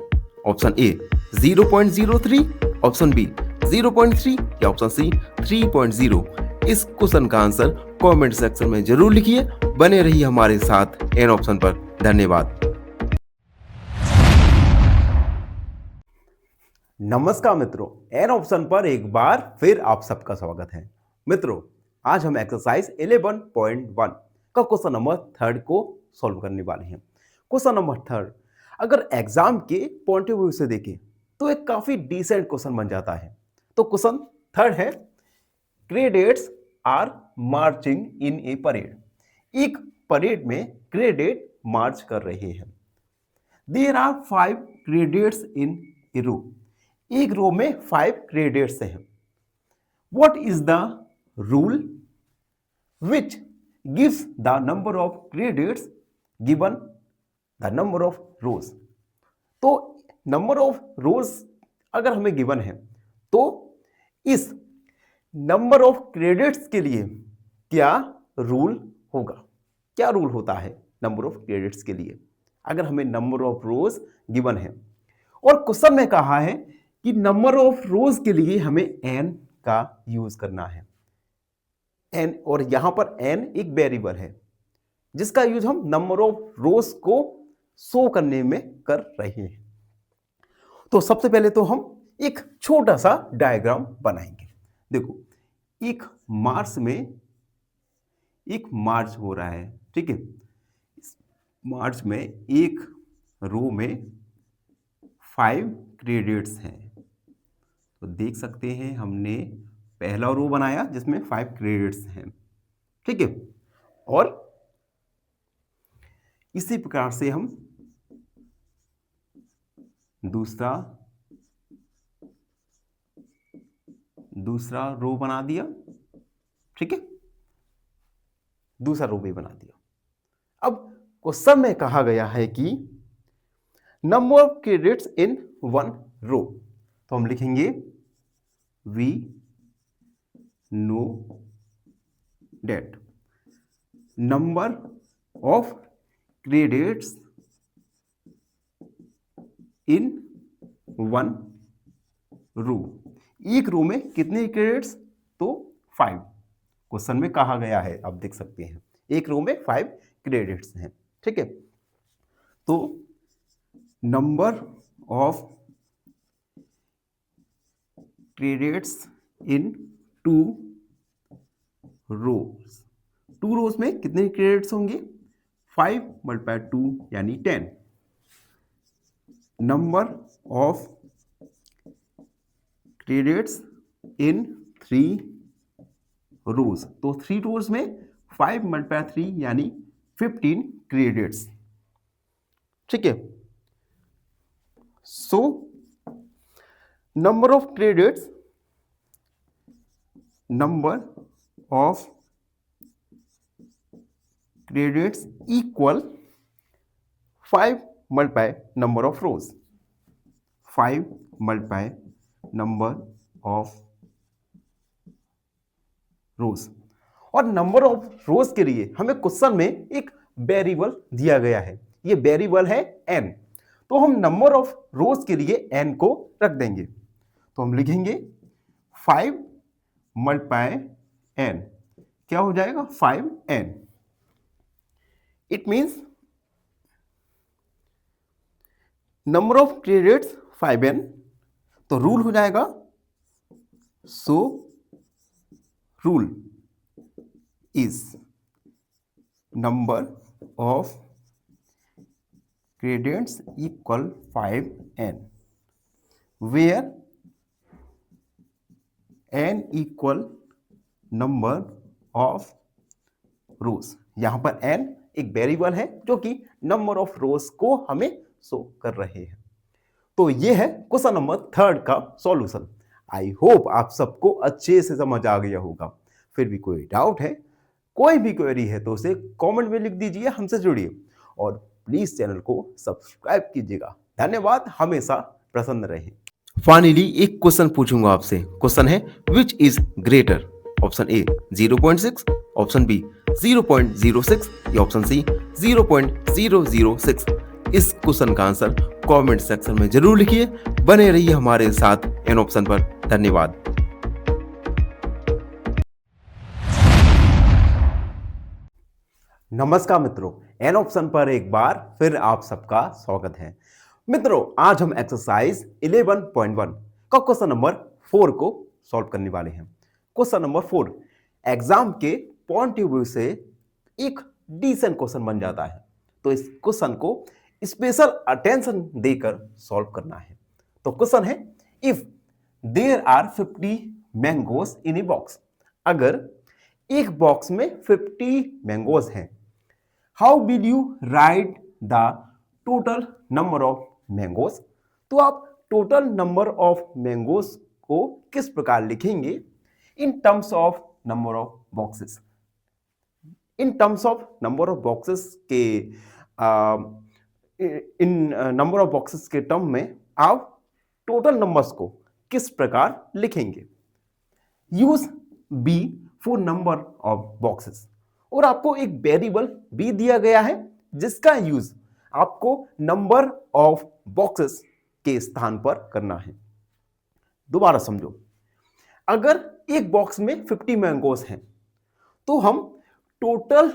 Option A 0.03, option B 0.3 या ऑप्शन सी 3.0। इस क्वेश्चन का आंसर कमेंट सेक्शन में जरूर लिखिए। बने रहिए हमारे साथ एन ऑप्शन पर। धन्यवाद। नमस्कार मित्रों, एन ऑप्शन पर एक बार फिर आप सबका स्वागत है। मित्रों, आज हम एक्सरसाइज 11.1 का क्वेश्चन नंबर 3 को सॉल्व करने वाले हैं। क्वेश्चन नंबर 3 अगर एग्जाम के पॉइंट ऑफ व्यू से देखें तो एक काफी डिसेंट क्वेश्चन बन जाता है। तो क्वेश्चन 3 है cadets are marching in a parade. एक परेड में कैडेट मार्च कर रहे हैं। There are 5 cadets in a row. एक रो में 5 कैडेट्स हैं। What is the rule which gives the number of credits given the number of rows? तो number of रोज अगर हमें गिवन है तो इस नंबर ऑफ क्रेडिट्स के लिए क्या रूल होगा? क्या रूल होता है नंबर ऑफ क्रेडिट्स के लिए अगर हमें नंबर ऑफ रोज गिवन है? और क्वेश्चन में कहा है कि नंबर ऑफ रोज के लिए हमें एन का यूज करना है। एन, और यहां पर एन एक वेरिएबल है जिसका यूज हम नंबर ऑफ रोज को शो करने में कर रहे हैं। तो सबसे पहले तो हम एक छोटा सा डायग्राम बनाएंगे। देखो, एक मार्च हो रहा है, ठीक है। मार्च में एक रो में 5 क्रेडिट्स हैं। तो देख सकते हैं हमने पहला रो बनाया जिसमें 5 क्रेडिट्स हैं, ठीक है। और इसी प्रकार से हम दूसरा रो बना दिया, ठीक है। दूसरा रो भी बना दिया। अब क्वेश्चन में कहा गया है कि number of credits in 1 row. तो हम लिखेंगे we know that number of credits in 1 row. एक रो में कितने क्रेडिट्स? तो 5 क्वेश्चन में कहा गया है। आप देख सकते हैं एक रो में 5 क्रेडिट्स हैं, ठीक है। तो नंबर ऑफ क्रेडिट्स इन 2 रोज। 2 रोज में कितने क्रेडिट्स होंगे? 5 × 2 यानी 10। नंबर ऑफ क्रेडिट्स इन 3 रोज। तो 3 रोज में 5 × 3 यानी 15 क्रेडिट्स, ठीक है। So number of credits equal 5 × number of rose. 5 × number of रोज। और नंबर ऑफ रोज के लिए हमें क्वेश्चन में एक वेरिएबल दिया गया है। ये वेरिएबल है n। तो हम नंबर ऑफ रोज के लिए n को रख देंगे। तो हम लिखेंगे 5 × n। क्या हो जाएगा? 5n। It means number of credits 5n। तो रूल हो जाएगा, so rule is number of credits equal 5n, where n equal number of rows। यहां पर n एक वेरिएबल है जो कि नंबर ऑफ रोज को हमें शो कर रहे हैं। तो ये है क्वेश्चन नंबर 3 का सॉल्यूशन। आई होप आप सबको अच्छे से समझ आ गया होगा। फिर भी कोई डाउट है, कोई भी क्वेरी है तो उसे कमेंट में लिख दीजिए, हमसे जुड़िए और प्लीज चैनल को सब्सक्राइब कीजिएगा। धन्यवाद, हमेशा प्रसन्न रहें। फाइनली एक क्वेश्चन पूछूंगा आपसे। क्वेश्चन है which is greater? Option A 0.6, option B 0.06 या ऑप्शन सी 0.006। इस क्वेश्चन का आंसर कमेंट सेक्शन में जरूर लिखिए। बने रहिए हमारे साथ एन ऑप्शन पर। धन्यवाद। नमस्कार मित्रों, एन ऑप्शन पर एक बार फिर आप सबका स्वागत है। मित्रों, आज हम एक्सरसाइज 11.1 का क्वेश्चन नंबर 4 को सॉल्व करने वाले हैं। क्वेश्चन नंबर 4 एग्जाम के पॉइंट ऑफ व्यू से एक डिसेंट क्वेश्चन बन जाता है। तो इस क्वेश्चन को स्पेशल अटेंशन देकर सॉल्व करना है। तो क्वेश्चन है if there are 50 mangoes in a box. अगर एक बॉक्स में 50 मैंगोज हैं how will you write the total number of mangoes? तो आप टोटल नंबर ऑफ मैंगोज को किस प्रकार लिखेंगे? In terms of number of boxes. In terms of number of boxes के इन नंबर ऑफ बॉक्सेस के टर्म में आप टोटल नंबर्स को किस प्रकार लिखेंगे? Use b for number of boxes. और आपको एक वेरिएबल बी दिया गया है जिसका यूज आपको नंबर ऑफ बॉक्सेस के स्थान पर करना है। दोबारा समझो, अगर एक बॉक्स में 50 मैंगोस हैं तो हम टोटल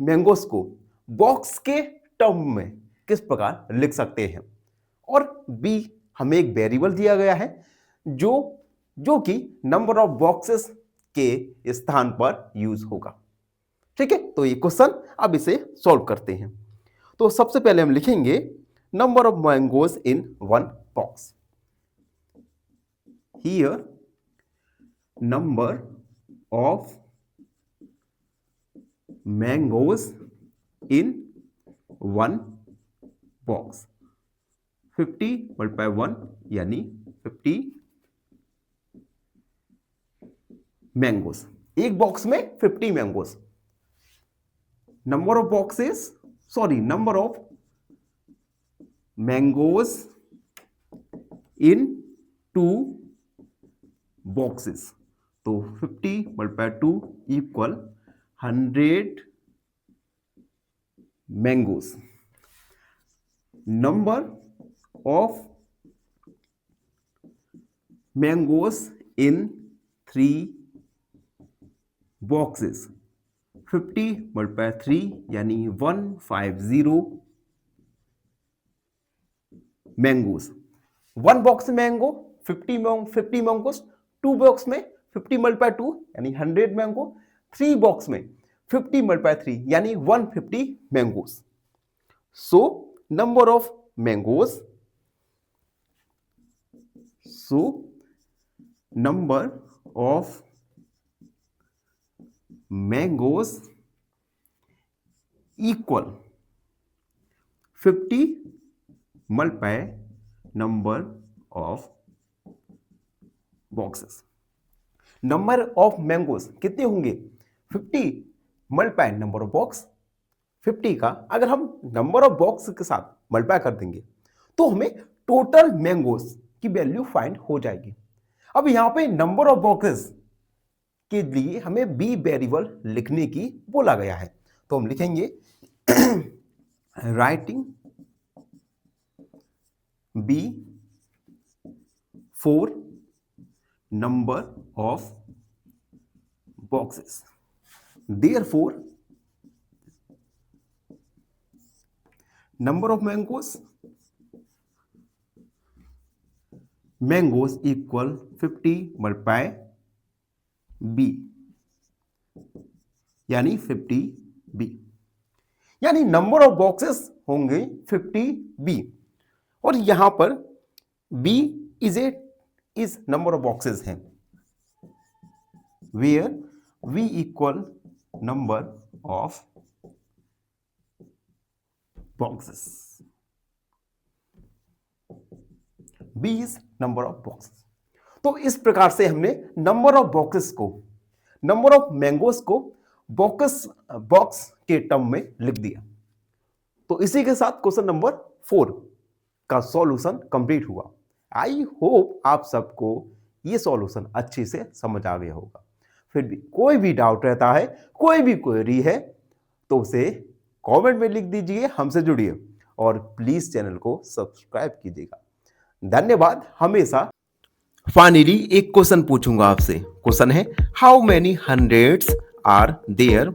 मैंगोस को बॉक्स के टर्म में किस प्रकार लिख सकते हैं? और बी हमें एक वेरिएबल दिया गया है जो कि नंबर ऑफ बॉक्सेस के स्थान पर यूज होगा। ठीक है, तो ये क्वेश्चन अब इसे सॉल्व करते हैं। तो सबसे पहले हम लिखेंगे number of mangoes in one box. Here number of mangoes in one box 50 multiply 1 यानी 50 मैंगोज। एक बॉक्स में 50 mangoes. Number of boxes number of mangoes in 2 boxes. तो 50 multiply 2 equal 100 mangoes. Number of mangoes in 3 boxes 50 multiply 3 यानी 150 mangoes. One box में mango 50 mangoes, 2 box में 50 multiply 2 यानी 100 mango, 3 box में 50 multiply 3 यानी 150 mangoes. So number of mangoes number of mangoes equal 50 multiply number of boxes. Number of mangoes कितने होंगे? 50 multiply number of box. 50 का अगर हम नंबर ऑफ बॉक्स के साथ मल्टीप्लाई कर देंगे तो हमें टोटल मैंगोज की वैल्यू फाइंड हो जाएगी। अब यहां पे नंबर ऑफ बॉक्सेस के लिए हमें बी वेरिएबल लिखने की बोला गया है, तो हम लिखेंगे writing b for number of boxes. Therefore number of mangoes equal 50 multiply b यानी 50 बी, यानी नंबर ऑफ बॉक्सेस होंगे 50 बी। और यहां पर B is number of boxes हैं, where we equal number of boxes. B is number of boxes. तो इस प्रकार से हमने नंबर ऑफ बॉक्सेस को, नंबर ऑफ मैंगोज को बॉक्स के टर्म में लिख दिया। तो इसी के साथ क्वेश्चन नंबर 4 का सॉल्यूशन कंप्लीट हुआ। आई होप आप सबको ये सॉल्यूशन अच्छे से समझ आ गया होगा। फिर भी कोई भी डाउट रहता है, कोई भी क्वेरी है तो उसे कमेंट में लिख दीजिए, हमसे जुड़िए और प्लीज चैनल को सब्सक्राइब कीजिएगा। धन्यवाद हमेशा। फाइनली एक क्वेश्चन पूछूंगा आपसे। क्वेश्चन है how many hundreds are there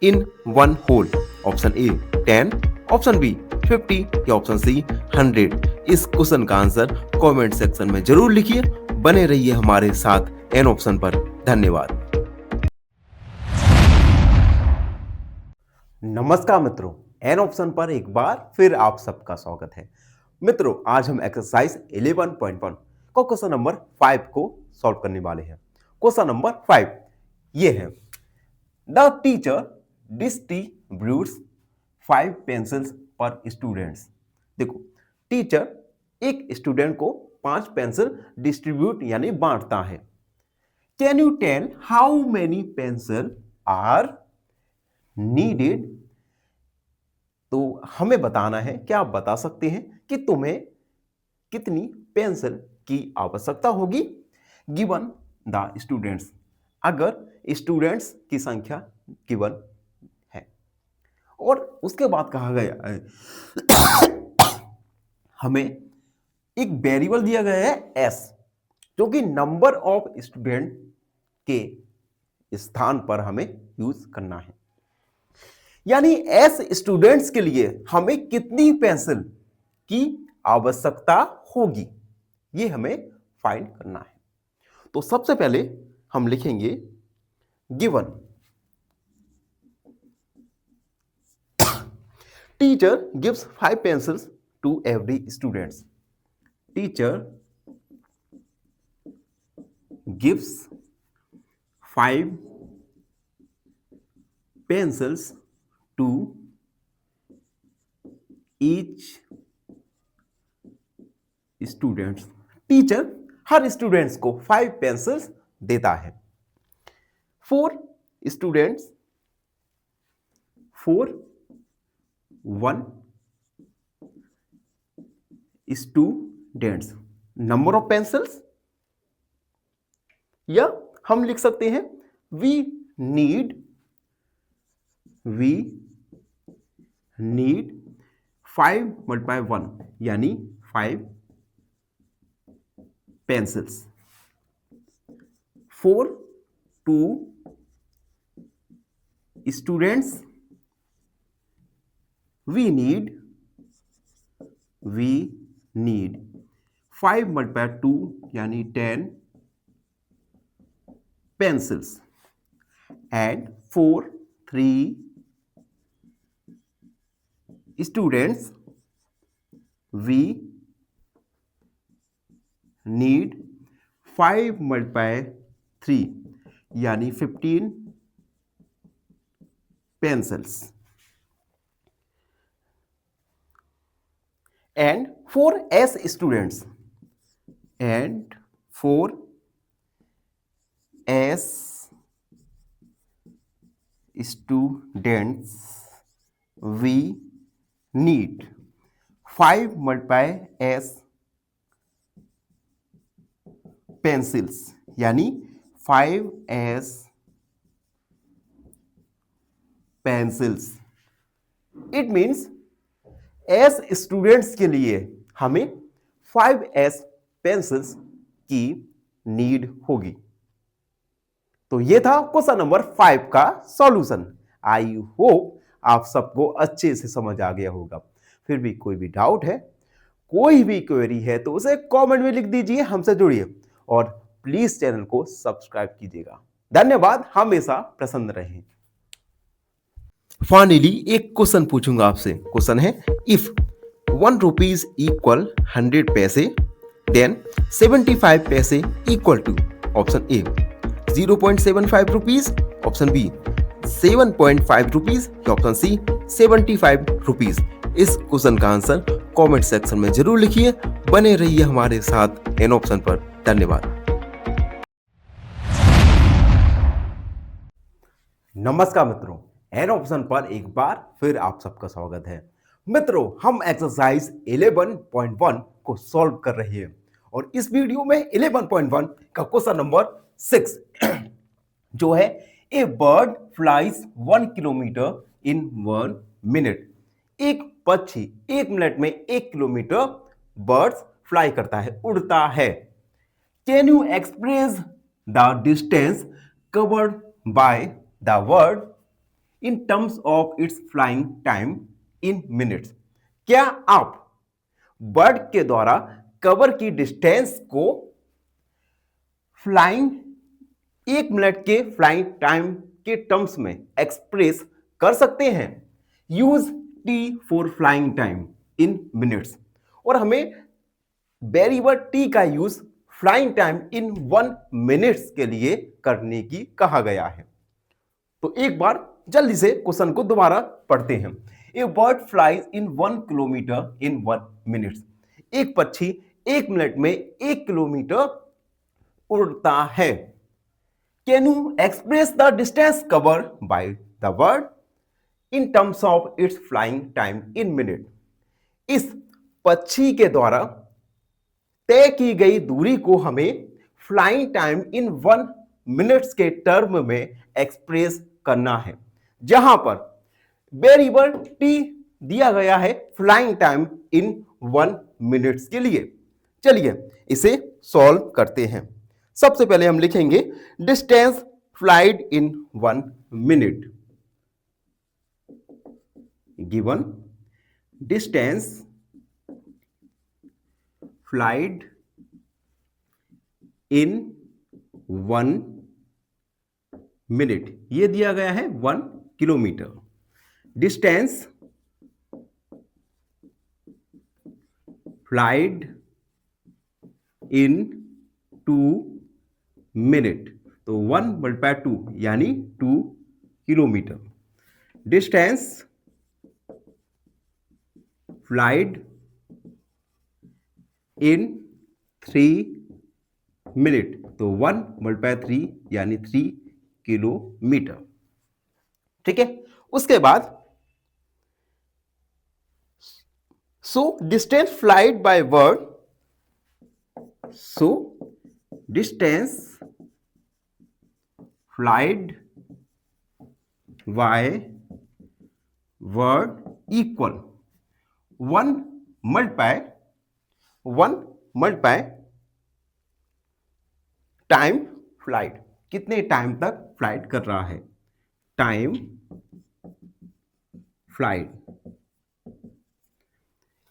in one whole? Option A 10, option B 50 या ऑप्शन सी 100। इस क्वेश्चन का आंसर कमेंट सेक्शन में जरूर लिखिए। बने रहिए हमारे साथ एन ऑप्शन पर। धन्यवाद। नमस्कार मित्रों, एन ऑप्शन पर एक बार फिर आप सबका स्वागत है। मित्रों, आज हम एक्सरसाइज 11.1 को क्वेश्चन नंबर 5 को सॉल्व करने वाले हैं। क्वेश्चन नंबर 5 ये है, the teacher distributes 5 pencils per students. देखो, टीचर एक स्टूडेंट को 5 पेंसिल डिस्ट्रीब्यूट यानी बांटता है। Can you tell how many pencil are needed? तो हमें बताना है, क्या आप बता सकते हैं कि तुम्हें कितनी पेंसिल की आवश्यकता होगी? गिवन द स्टूडेंट्स, अगर स्टूडेंट्स की संख्या गिवन है। और उसके बाद कहा गया हमें एक वेरिएबल दिया गया है एस, जो कि नंबर ऑफ स्टूडेंट के स्थान पर हमें यूज करना है। यानी एस स्टूडेंट्स के लिए हमें कितनी पेंसिल की आवश्यकता होगी, ये हमें फाइंड करना है। तो सबसे पहले हम लिखेंगे given teacher gives 5 pencils to every students. Teacher gives 5 pencils to each students। Teacher हर स्टूडेंट्स को 5 पेंसिल्स देता है। 4 students, 4 1 students, number of pencils, या हम लिख सकते हैं वी नीड 5 मल्टीप्लाई 1 यानी 5 pencils. 4 2 students, we need 5 multiply 2 यानी 10 pencils. And 4 3 students, we need 5 multiply 3 यानी 15 pencils। and 4 S students, and 4 S students, we need 5 multiply S pencils यानी 5S pencils। It means S students के लिए हमें 5S pencils की need होगी। तो ये था क्वेश्चन नंबर 5 का सॉल्यूशन। आई होप आप सबको अच्छे से समझ आ गया होगा। फिर भी कोई भी डाउट है, कोई भी क्वेरी है, तो उसे कमेंट में लिख दीजिए, हमसे जुड़िए और प्लीज चैनल को सब्सक्राइब कीजिएगा। धन्यवाद, हमेशा प्रसन्न रहें। फाइनली एक क्वेश्चन पूछूंगा आपसे। क्वेश्चन है, इफ 1 रुपीज इक्वल 100 पैसे, देन 75 पैसे equal to option A 0.75 rupees, option B 7.5 rupees, option C 75 rupees. इस क्वेश्चन का आंसर कमेंट सेक्शन में जरूर लिखिए। बने रहिए हमारे साथ एन ऑप्शन पर। धन्यवाद। नमस्कार मित्रों, एन ऑप्शन पर एक बार फिर आप सबका स्वागत है। मित्रों, हम एक्सरसाइज 11.1 को सॉल्व कर रहे हैं और इस वीडियो में 11.1 का क्वेश्चन नंबर 6 जो है, a bird flies 1 kilometre in 1 minute. एक पक्षी 1 मिनट में 1 किलोमीटर बर्ड्स फ्लाई करता है, उड़ता है। Can you express the distance covered by the bird in terms of its flying time in minutes? क्या आप बर्ड के द्वारा कवर की डिस्टेंस को फ्लाइंग 1 मिनट के फ्लाइंग टाइम के टर्म्स में एक्सप्रेस कर सकते हैं? Use T for flying time in minutes. और हमें वेरिएबल टी का यूज फ्लाइंग टाइम इन 1 मिनट्स के लिए करने की कहा गया है। तो एक बार जल्दी से क्वेश्चन को दोबारा पढ़ते हैं। A bird flies in 1 kilometre in 1 minute. एक पक्षी 1 मिनट में 1 किलोमीटर उड़ता है। Can you express the distance cover by the bird in terms of its flying time in minute. इस पक्षी के द्वारा तय की गई दूरी को हमें फ्लाइंग टाइम इन 1 मिनट्स के टर्म में एक्सप्रेस करना है, जहां पर वेरिएबल टी दिया गया है फ्लाइंग टाइम इन 1 मिनट्स के लिए। चलिए इसे सॉल्व करते हैं। सबसे पहले हम लिखेंगे डिस्टेंस फ्लाइड इन 1 मिनट। गिवन डिस्टेंस फ्लाइड इन 1 मिनट, ये दिया गया है 1 किलोमीटर। डिस्टेंस फ्लाइड इन 2 मिनट, तो 1 × 2 यानी 2 किलोमीटर। डिस्टेंस फ्लाइड इन 3 मिनट, तो 1 × 3 यानी 3 किलोमीटर। ठीक है, उसके बाद so distance flied by bird, so distance flied by bird equal 1 × time flight, कितने टाइम तक फ्लाइट कर रहा है, टाइम फ्लाइट।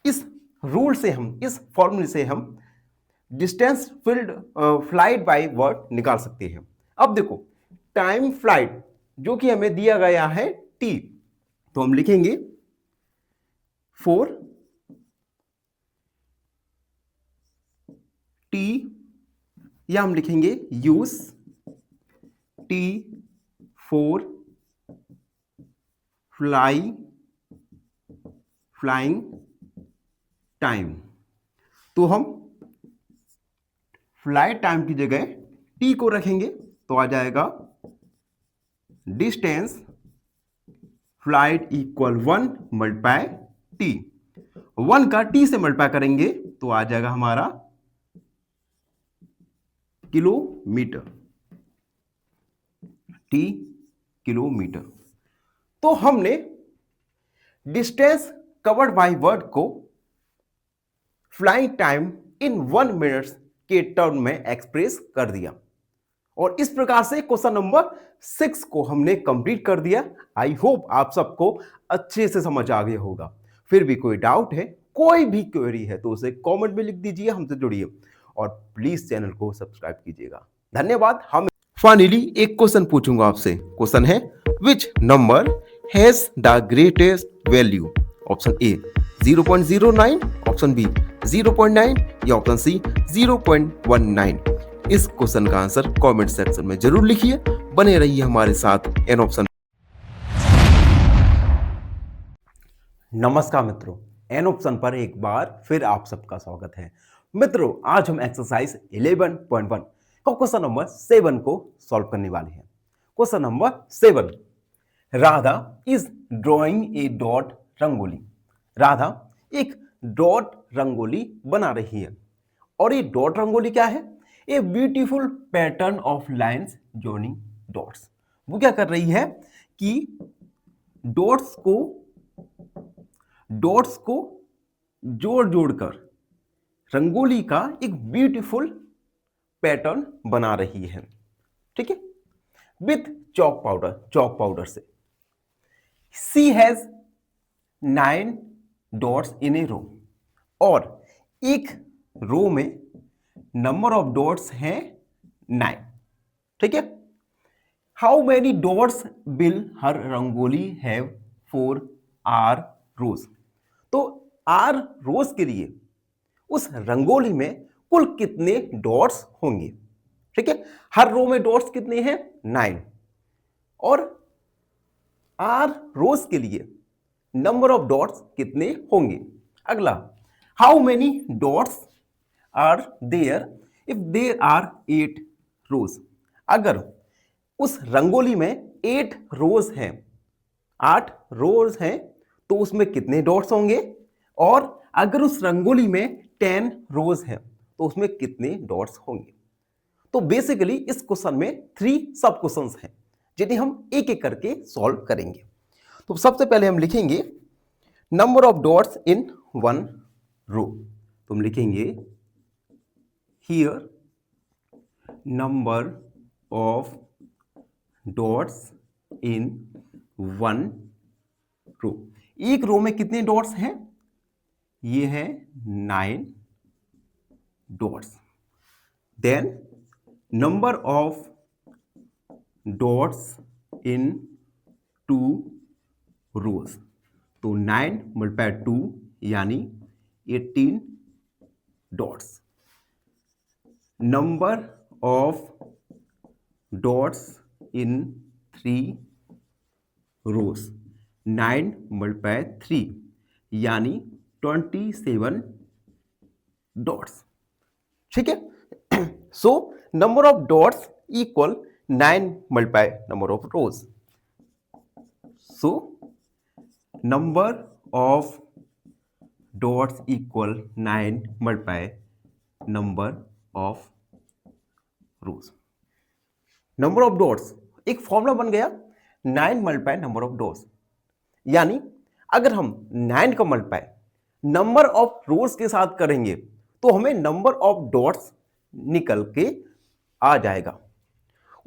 इस रूल से हम, इस फॉर्मूले से हम डिस्टेंस फ्लाइट बाय बर्ड निकाल सकते हैं। अब देखो टाइम फ्लाइट जो कि हमें दिया गया है टी, तो हम लिखेंगे 4 टी, या हम लिखेंगे use T for flying time. तो हम फ्लाइट टाइम की जगह टी को रखेंगे, तो आ जाएगा डिस्टेंस फ्लाइट इक्वल 1 × टी। 1 का टी से मल्टीप्लाई करेंगे तो आ जाएगा हमारा किलोमीटर, टी किलोमीटर। तो हमने डिस्टेंस कवर्ड बाय बर्ड को फ्लाइंग टाइम इन 1 मिनट के टर्म में एक्सप्रेस कर दिया, और इस प्रकार से क्वेश्चन नंबर 6 को हमने कंप्लीट कर दिया। आई होप आप सबको अच्छे से समझ आ गया होगा। फिर भी कोई डाउट है, कोई भी क्वेरी है, तो उसे कमेंट में लिख दीजिए, हमसे जुड़िए और प्लीज चैनल को सब्सक्राइब कीजिएगा। धन्यवाद। हम फाइनली एक क्वेश्चन पूछूंगा आपसे। क्वेश्चन है which number has the greatest value? Option A 0.09, option B 0.9 या ऑप्शन सी 0.19। इस क्वेश्चन का आंसर कमेंट सेक्शन में जरूर लिखिए। बने रहिए हमारे साथ एन ऑप्शन। नमस्कार मित्रों, एन ऑप्शन पर एक बार फिर आप सबका स्वागत है। मित्रों, आज हम एक्सरसाइज 11.1 का क्वेश्चन नंबर 7 को सॉल्व करने वाले हैं। Question number 7, Radha is drawing a dot rangoli. Radha एक डॉट रंगोली बना रही है, और ये डॉट रंगोली क्या है? A beautiful pattern of lines joining dots. वो क्या कर रही है कि डॉट्स को जोड़ जोड़कर रंगोली का एक ब्यूटीफुल पैटर्न बना रही है। ठीक है, विथ चॉक पाउडर से। सी हैज 9 डॉट्स इन ए रो, और एक रो में नंबर ऑफ डॉट्स हैं 9। ठीक है, how many dots will her rangoli have for R rows? तो आर रोज के लिए उस रंगोली में कुल कितने डॉट्स होंगे? ठीक है, हर रो में डॉट्स कितने हैं? 9, और आर रोज के लिए नंबर ऑफ डॉट्स कितने होंगे। अगला, how many dots are there if there are 8 rows. अगर उस रंगोली में 8 रोज हैं, 8 रोज हैं, तो उसमें कितने डॉट्स होंगे। और अगर उस रंगोली में 10 रोज हैं तो उसमें कितने डॉट्स होंगे। तो बेसिकली इस क्वेश्चन में 3 सब क्वेश्चंस हैं जिन्हें हम एक एक करके सॉल्व करेंगे। तो सबसे पहले हम लिखेंगे number of dots in one row. तो हम लिखेंगे here number of dots in one row. एक रो में कितने डॉट्स हैं, ये है 9 dots. Then number of dots in 2 rows. तो 9 मल्टीप्लाई 2 यानी 18 dots. Number of dots in 3 rows, 9 multiply 3 यानी 27 डॉट्स। ठीक है। So number of dots equal 9 multiply number of rows. So number of dots equal 9 multiply number of rose. Number of dots एक formula बन गया, 9 multiply number of dots. यानी अगर हम 9 का मल्टीप्लाई नंबर ऑफ रोज के साथ करेंगे तो हमें नंबर ऑफ डॉट्स निकल के आ जाएगा।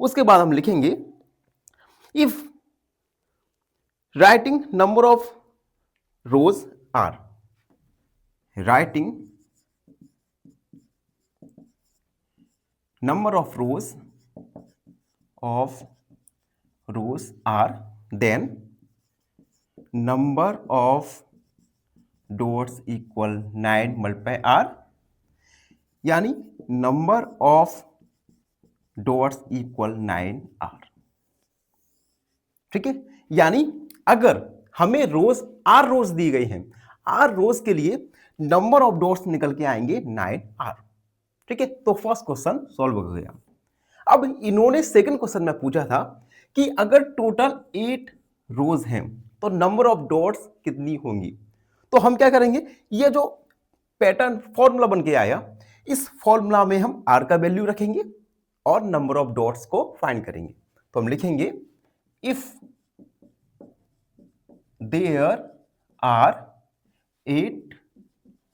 उसके बाद हम लिखेंगे if writing number of rows are, writing number of rows are, then number of dots equal 9 multiply r, यानी number of dots equal 9r। ठीक है। यानी अगर हमें रोज r रोज दी गई हैं, r रोज के लिए नंबर ऑफ डॉट्स निकल के आएंगे 9r। ठीक है। तो फर्स्ट क्वेश्चन सॉल्व हो गया। अब इन्होंने सेकंड क्वेश्चन में पूछा था कि अगर टोटल 8 रोज हैं तो नंबर ऑफ डॉट्स कितनी होंगी। तो हम क्या करेंगे, ये जो पैटर्न फॉर्मूला बन के आया, इस फॉर्मूला में हम r का वैल्यू रखेंगे और नंबर ऑफ डॉट्स को फाइंड करेंगे। तो हम लिखेंगे if there are 8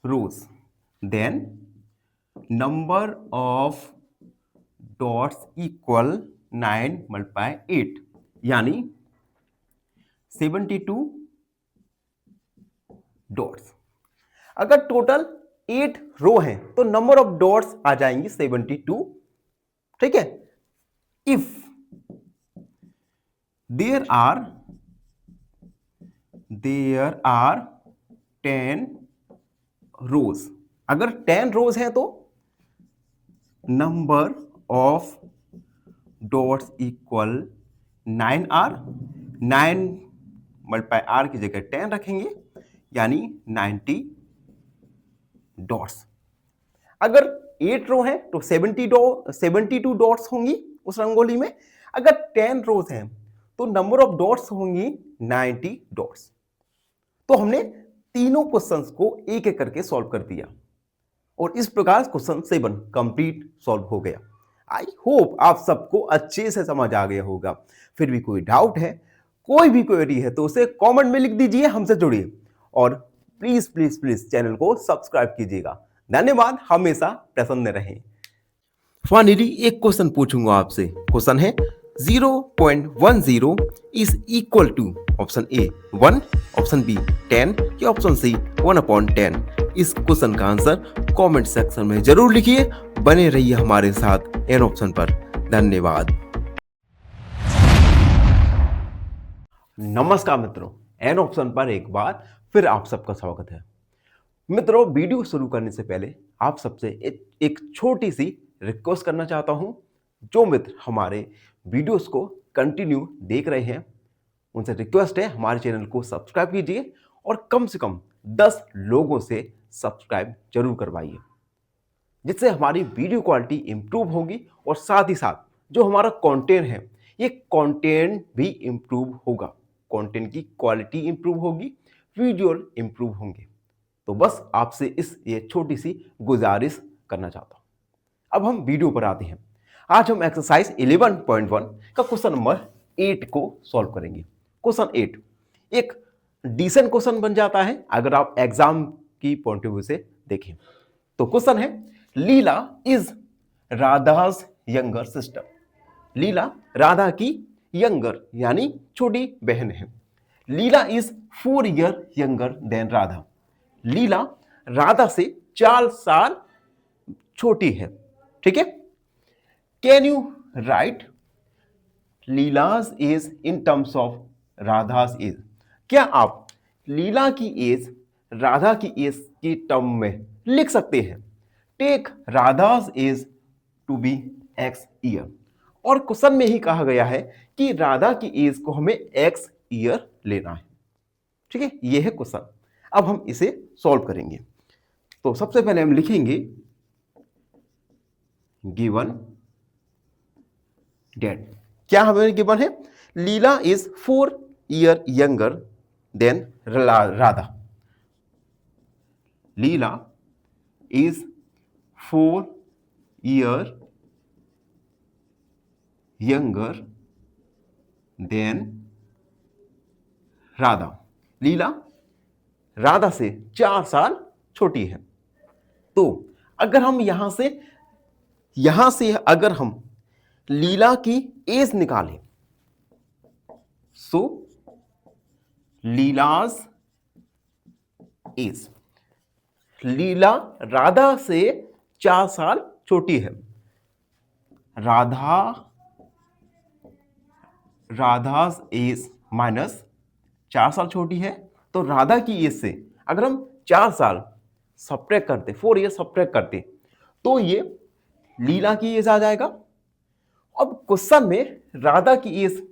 rows then number of dots equal 9 multiply 8 यानी 72 डॉट्स। अगर टोटल 8 रो हैं तो नंबर ऑफ डॉट्स आ जाएंगी 72। ठीक है। इफ देयर आर 10 रोज, अगर 10 रोज हैं तो number of dots equal 9r, 9 multiply r की जगह 10 रखेंगे यानी 90 डॉट्स। अगर 8 रो हैं तो 72 डॉट्स होंगी उस रंगोली में। अगर 10 रोज हैं तो नंबर ऑफ डॉट्स होंगी 90 डॉट्स। तो हमने तीनों क्वेश्चंस को एक एक करके सॉल्व कर दिया और इस प्रकार क्वेश्चन 7 कंप्लीट सॉल्व हो गया। आई होप आप सबको अच्छे से समझ आ गया होगा। फिर भी कोई डाउट है, कोई भी क्वेरी है तो उसे कमेंट में लिख दीजिए, हमसे जुड़िए और प्लीज प्लीज प्लीज चैनल को सब्सक्राइब कीजिएगा। धन्यवाद, हमेशा प्रसन्न रहें। फाइनली एक क्वेश्चन पूछूंगा आपसे। क्वेश्चन है 0.10 is equal to option A 1, option B 10 या ऑप्शन सी 1/10। इस क्वेश्चन का आंसर कमेंट सेक्शन में जरूर लिखिए। बने रहिए हमारे साथ एन ऑप्शन पर। धन्यवाद। नमस्कार मित्रों, एन ऑप्शन पर एक बार फिर आप सबका स्वागत है। मित्रों, वीडियो शुरू करने से पहले आप सबसे एक छोटी सी रिक्वेस्ट करना चाहता हूं। जो मित्र हमारे वीडियोस को कंटिन्यू देख रहे हैं उनसे रिक्वेस्ट है हमारे चैनल को सब्सक्राइब कीजिए और कम से कम 10 लोगों से सब्सक्राइब जरूर करवाइए, जिससे हमारी वीडियो क्वालिटी इंप्रूव होगी और साथ ही साथ जो हमारा कंटेंट है ये कंटेंट भी इंप्रूव होगा, कंटेंट की क्वालिटी इंप्रूव होगी, वीडियो इंप्रूव होंगे। तो बस आपसे ये छोटी सी गुजारिश करना चाहता हूं। अब हम वीडियो पर आते हैं। आज हम एक्सरसाइज 11.1 का क्वेश्चन नंबर 8 को सॉल्व करेंगे। क्वेश्चन 8 एक डिसेंट क्वेश्चन बन जाता है अगर आप एग्जाम की पॉइंट ऑफ व्यू से देखें। तो क्वेश्चन है, Leela is Radha's younger sister. Leela Radha की यंगर यानी छोटी बहन है। Leela is 4 year younger than Radha. Leela Radha से 4 साल छोटी है। ठीक है, can you write Leela's age in terms of Radha's age. क्या आप लीला की एज राधा की एज की टर्म में लिख सकते हैं। Take Radha's age to be x year. और क्वेश्चन में ही कहा गया है कि राधा की एज को हमें एक्स ईयर लेना है। ठीक है, यह है क्वेश्चन। अब हम इसे सॉल्व करेंगे। तो सबसे पहले हम लिखेंगे गिवन डेट। क्या हमें गिवन है, Leela is 4 year younger than Radha. Leela is 4 year younger than Radha. Leela Radha से 4 साल छोटी है। तो अगर हम यहां से अगर हम लीला की एज निकालें, सो लीलाज एज, लीला राधा से 4 साल छोटी है। राधाज एज माइनस 4 साल छोटी है, तो राधा की एज से अगर हम 4 साल सब्ट्रैक्ट करते, 4 ईयर सब्ट्रैक्ट करते, तो ये लीला की एज आ जाएगा। अब क्वेश्चन में राधा की एज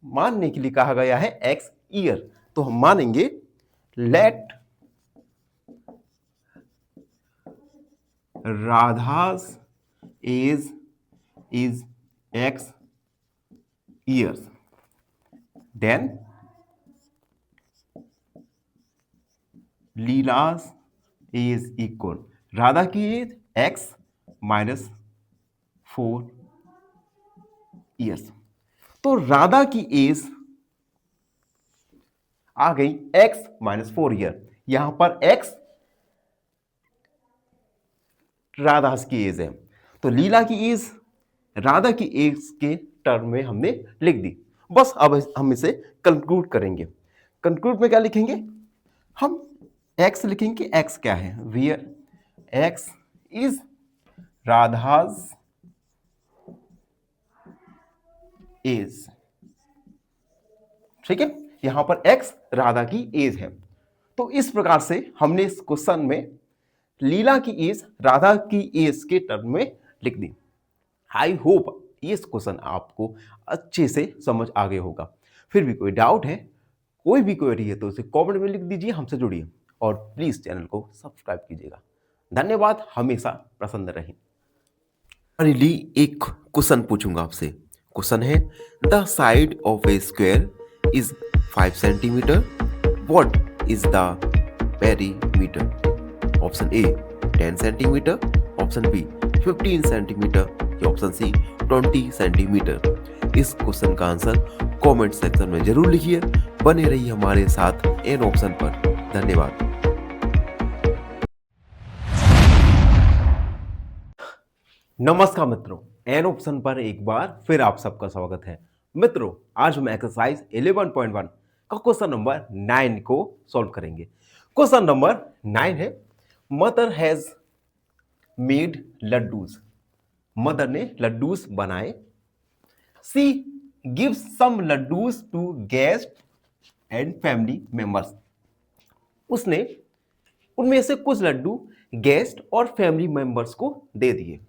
मानने के लिए कहा गया है एक्स ईयर, तो हम मानेंगे let Radha's age is x years, then Leela's age equal Radha की एज एक्स माइनस 4 ईयर्स। तो राधा की एज आ गई x माइनस 4 ईयर। यहां पर x राधा की एज है, तो लीला की एज राधा की एज के टर्म में हमने लिख दी। बस अब हम इसे कंक्लूड करेंगे। कंक्लूड में क्या लिखेंगे, हम x लिखेंगे। x क्या है, where x is Radha's as. ठीक है, यहां पर x राधा की एज है। तो इस प्रकार से हमने इस क्वेश्चन में लीला की एज राधा की एज के टर्म में लिख दी। आई होप इस क्वेश्चन आपको अच्छे से समझ आ गया होगा। फिर भी कोई डाउट है, कोई भी क्वेरी है, तो उसे कमेंट में लिख दीजिए, हमसे जुड़िए और प्लीज चैनल को सब्सक्राइब कीजिएगा। धन्यवाद, हमेशा प्रसन्न रहें। एक क्वेश्चन पूछूंगा आपसे। क्वेश्चन है, the side of a square is 5 centimetre, what is the perimeter. Option A 10 centimetre, option B 15 centimetre या ऑप्शन सी 20 सेंटीमीटर। इस क्वेश्चन का आंसर कमेंट सेक्शन में जरूर लिखिए। बने रहिए हमारे साथ एन ऑप्शन पर। धन्यवाद। नमस्कार मित्रों, एन ऑप्शन पर एक बार फिर आप सबका स्वागत है। मित्रों, आज हम एक्सरसाइज 11.1 का क्वेश्चन नंबर 9 को सॉल्व करेंगे। क्वेश्चन नंबर 9 है, mother has made laddoos. Mother ने लड्डूस बनाए। She gives some laddoos to guest and family members. उसने उनमें से कुछ लड्डू गेस्ट और फैमिली मेंबर्स को दे दिए।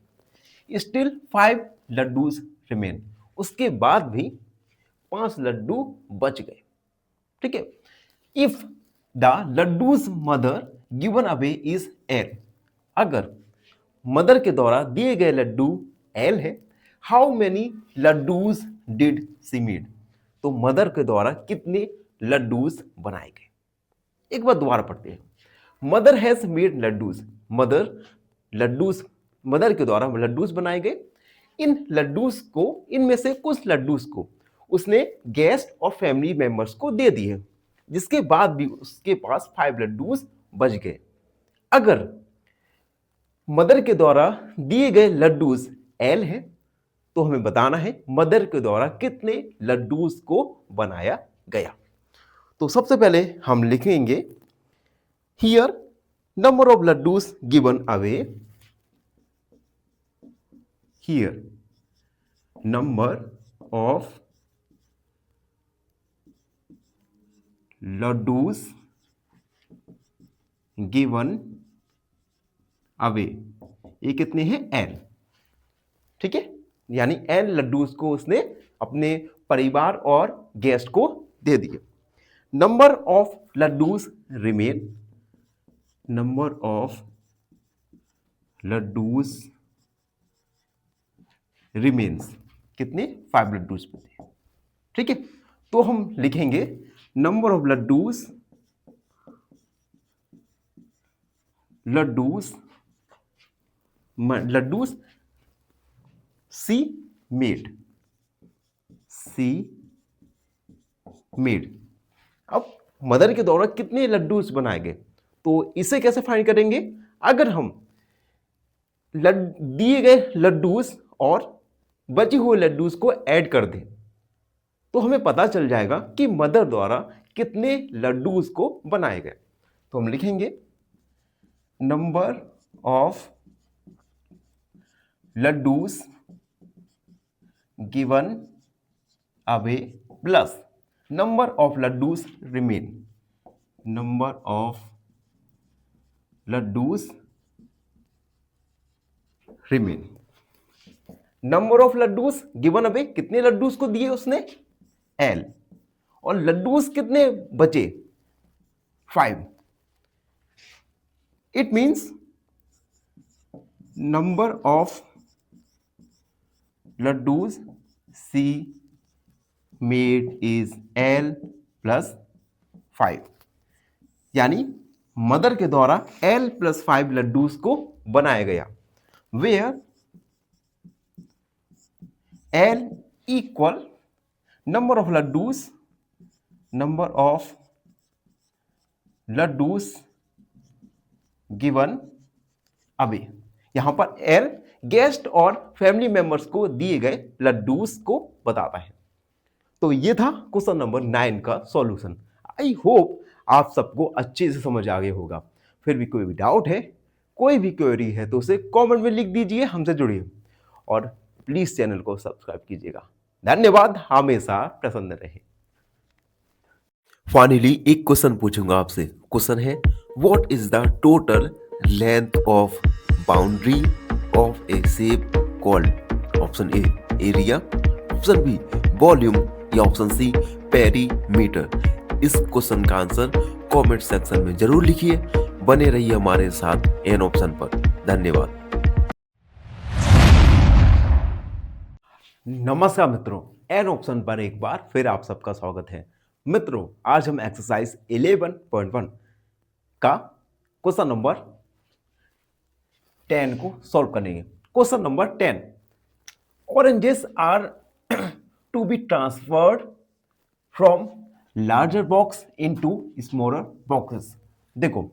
Still 5 laddoos remain. उसके बाद भी 5 लड्डू बच गए। ठीक है। If the laddoos mother given away is L, अगर मदर के द्वारा दिए गए लड्डू एल है, how many laddoos did she made, तो मदर के द्वारा कितने लड्डूज बनाए गए। एक बार दोबारा पढ़ते हैं। Mother has made laddoos, mother के द्वारा लड्डूज बनाए गए। इन लड्डूज को, इनमें से कुछ लड्डूज को उसने गेस्ट और फैमिली मेंबर्स को दे दिए, जिसके बाद भी उसके पास 5 लड्डूज बच गए। अगर मदर के द्वारा दिए गए लड्डूज एल है, तो हमें बताना है मदर के द्वारा कितने लड्डूज को बनाया गया। तो सबसे पहले हम लिखेंगे here number of laddoos given away, here number of laddoos given away, ये कितने हैं एल, ठीक है, यानी एल लड्डूज को उसने अपने परिवार और गेस्ट को दे दिए। Number of laddoos remain, number of laddoos remains, कितने 5 लड्डूज बचे, ठीक है। तो हम लिखेंगे number of laddoos C made. अब मदर के द्वारा कितने लड्डूस बनाए गए, तो इसे कैसे फाइंड करेंगे। अगर हम दिए गए लड्डूस और बचे हुए लड्डूस को ऐड कर दें, तो हमें पता चल जाएगा कि मदर द्वारा कितने लड्डूस को बनाए गए। तो हम लिखेंगे number of laddoos given away plus number of laddoos remain, number of laddoos remain. Number of laddoos given away, कितने लड्डूस को दिए उसने एल, और लड्डूस कितने बचे 5। It means number of laddoos she made is L plus 5, यानी मदर के द्वारा एल प्लस 5 लड्डूस को बनाया गया। Where L equal number of laddoos given away, यहां पर एल गेस्ट और फैमिली मेंबर्स को दिए गए लड्डूस को बताता है। तो ये था क्वेश्चन नंबर 9 का सॉल्यूशन। आई होप आप सबको अच्छे से समझ आ गया होगा। फिर भी कोई भी डाउट है, कोई भी क्वेरी है, तो उसे कमेंट में लिख दीजिए, हमसे जुड़िए और प्लीज चैनल को सब्सक्राइब कीजिएगा। धन्यवाद, हमेशा प्रसन्न रहे। फाइनली एक क्वेश्चन पूछूंगा आपसे। क्वेश्चन है what is the total length of boundary of a shape called. Option A area, option B volume या ऑप्शन सी पेरीमीटर। इस क्वेश्चन का आंसर कमेंट सेक्शन में जरूर लिखिए। बने रहिए हमारे साथ एन ऑप्शन पर। धन्यवाद। नमस्कार मित्रों, एन ऑप्शन पर एक बार फिर आप सबका स्वागत है। मित्रों, आज हम एक्सरसाइज 11.1 का क्वेश्चन नंबर 10 को सॉल्व करेंगे। Question number 10, oranges are to be transferred from larger box into smaller boxes. देखो,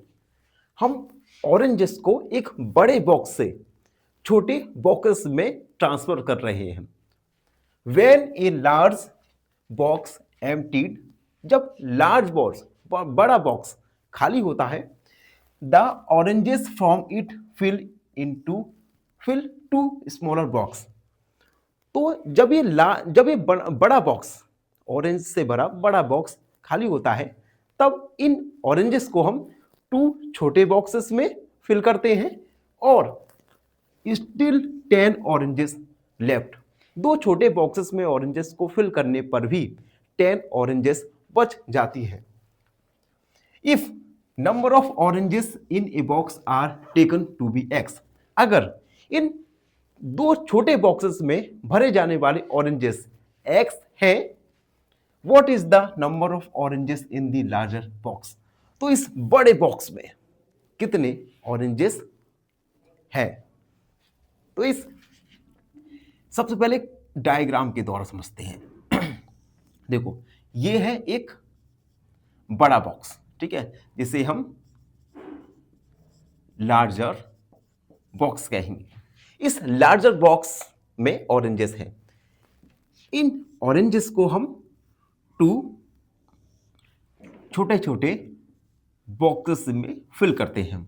हम ऑरेंजेस को एक बड़े बॉक्स से छोटे बॉक्स में ट्रांसफर कर रहे हैं। When a large box emptied, जब लार्ज बॉक्स, बड़ा बॉक्स खाली होता है, the oranges from it fill to smaller box। तो जब ये बड़ा बॉक्स, ऑरेंज से भरा बड़ा बॉक्स खाली होता है, तब इन ऑरेंजेस को हम 2 छोटे बॉक्सेस में फिल करते हैं और स्टिल 10 ऑरेंजेस लेफ्ट। 2 छोटे बॉक्सेस में ऑरेंजेस को फिल करने पर भी 10 ऑरेंजेस बच जाती है। If number of oranges in a box are taken to be x, अगर इन दो छोटे बॉक्सेस में भरे जाने वाले ऑरेंजेस एक्स है, what is the number of oranges in the larger box, तो इस बड़े बॉक्स में कितने ऑरेंजेस है। तो इस सबसे पहले डायग्राम के द्वारा समझते हैं। देखो ये है एक बड़ा बॉक्स, ठीक है, जिसे हम लार्जर बॉक्स कहेंगे। इस लार्जर बॉक्स में ऑरेंजेस हैं। इन ऑरेंजेस को हम टू छोटे छोटे बॉक्सेस में फिल करते हैं,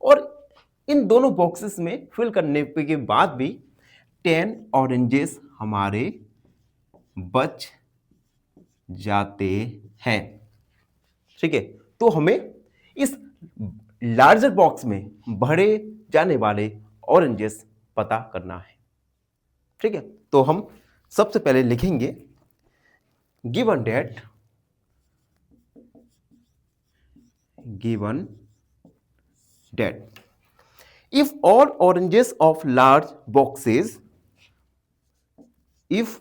और इन दोनों बॉक्सेस में फिल करने के बाद भी 10 ऑरेंजेस हमारे बच जाते हैं, ठीक है। तो हमें इस लार्जर बॉक्स में भरे जाने वाले ऑरेंजेस पता करना है, ठीक है। तो हम सबसे पहले लिखेंगे given that if all oranges of large boxes, if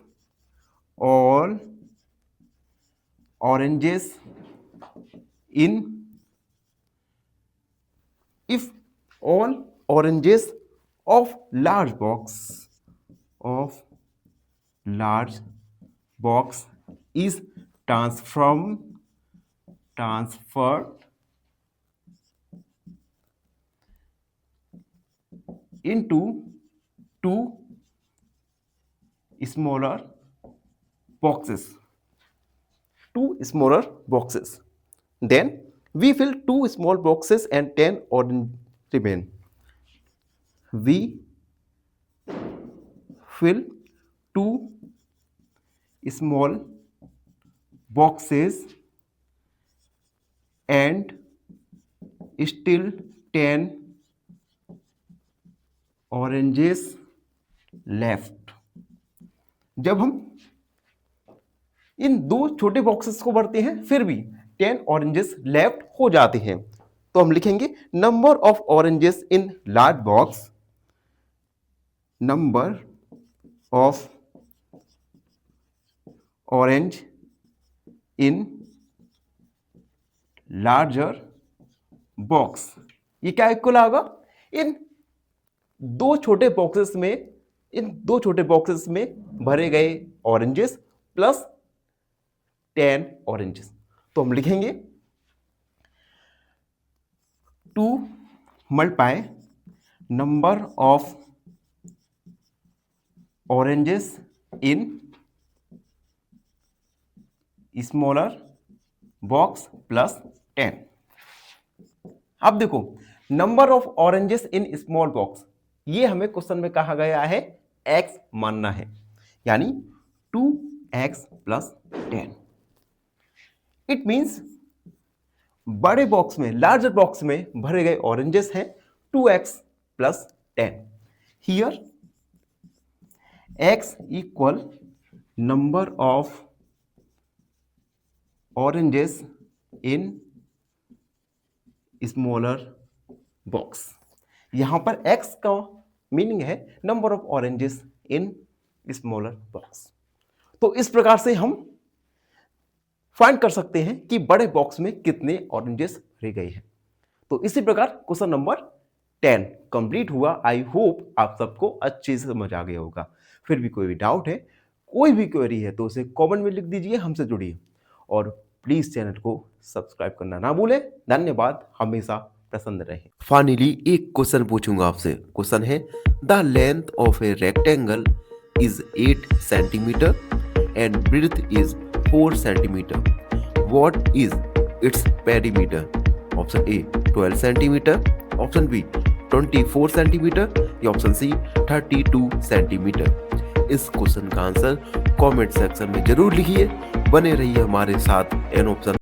all oranges in if all oranges of large box is transferred into two smaller boxes, then we fill two small boxes and 10 orange remain. We fill two small boxes and still 10 oranges left. जब हम इन दो छोटे boxes को भरते हैं फिर भी 10 oranges left हो जाते हैं, तो हम लिखेंगे number of oranges in large box, number of orange in larger box. ये क्या इक्वल आएगा, इन दो छोटे बॉक्सेस में भरे गए ऑरेंजेस प्लस 10 ऑरेंजेस। तो हम लिखेंगे 2 multiply number of oranges in smaller box plus 10। अब देखो number of oranges in small box, ये हमें क्वेश्चन में कहा गया है x मानना है, यानी 2x प्लस 10। इट मींस बड़े बॉक्स में, लार्जर बॉक्स में भरे गए ऑरेंजेस हैं 2x plus 10। Here x equal number of oranges in smaller box. यहां पर x का मीनिंग है number of oranges in smaller box. तो इस प्रकार से हम फाइंड कर सकते हैं कि बड़े बॉक्स में कितने ऑरेंजेस भरे गए हैं। तो इसी प्रकार क्वेश्चन नंबर 10 कंप्लीट हुआ। आई होप आप सबको अच्छे से समझ आ गया होगा। फिर भी कोई भी डाउट है, कोई भी क्वेरी है तो उसे कमेंट में लिख दीजिए, हमसे जुड़िए और प्लीज चैनल को सब्सक्राइब करना ना भूलें। धन्यवाद, हमेशा प्रसन्न रहे। फाइनली एक क्वेश्चन पूछूंगा आपसे। क्वेश्चन है the length of a rectangle is 8 centimetre and breadth is 4 centimetre. What is its perimeter? Option A 12 centimetre, option B 24 centimetre या ऑप्शन सी 32 सेंटीमीटर। इस क्वेश्चन का आंसर कमेंट सेक्शन में जरूर लिखिए। बने रहिए हमारे साथ एन ऑप्शन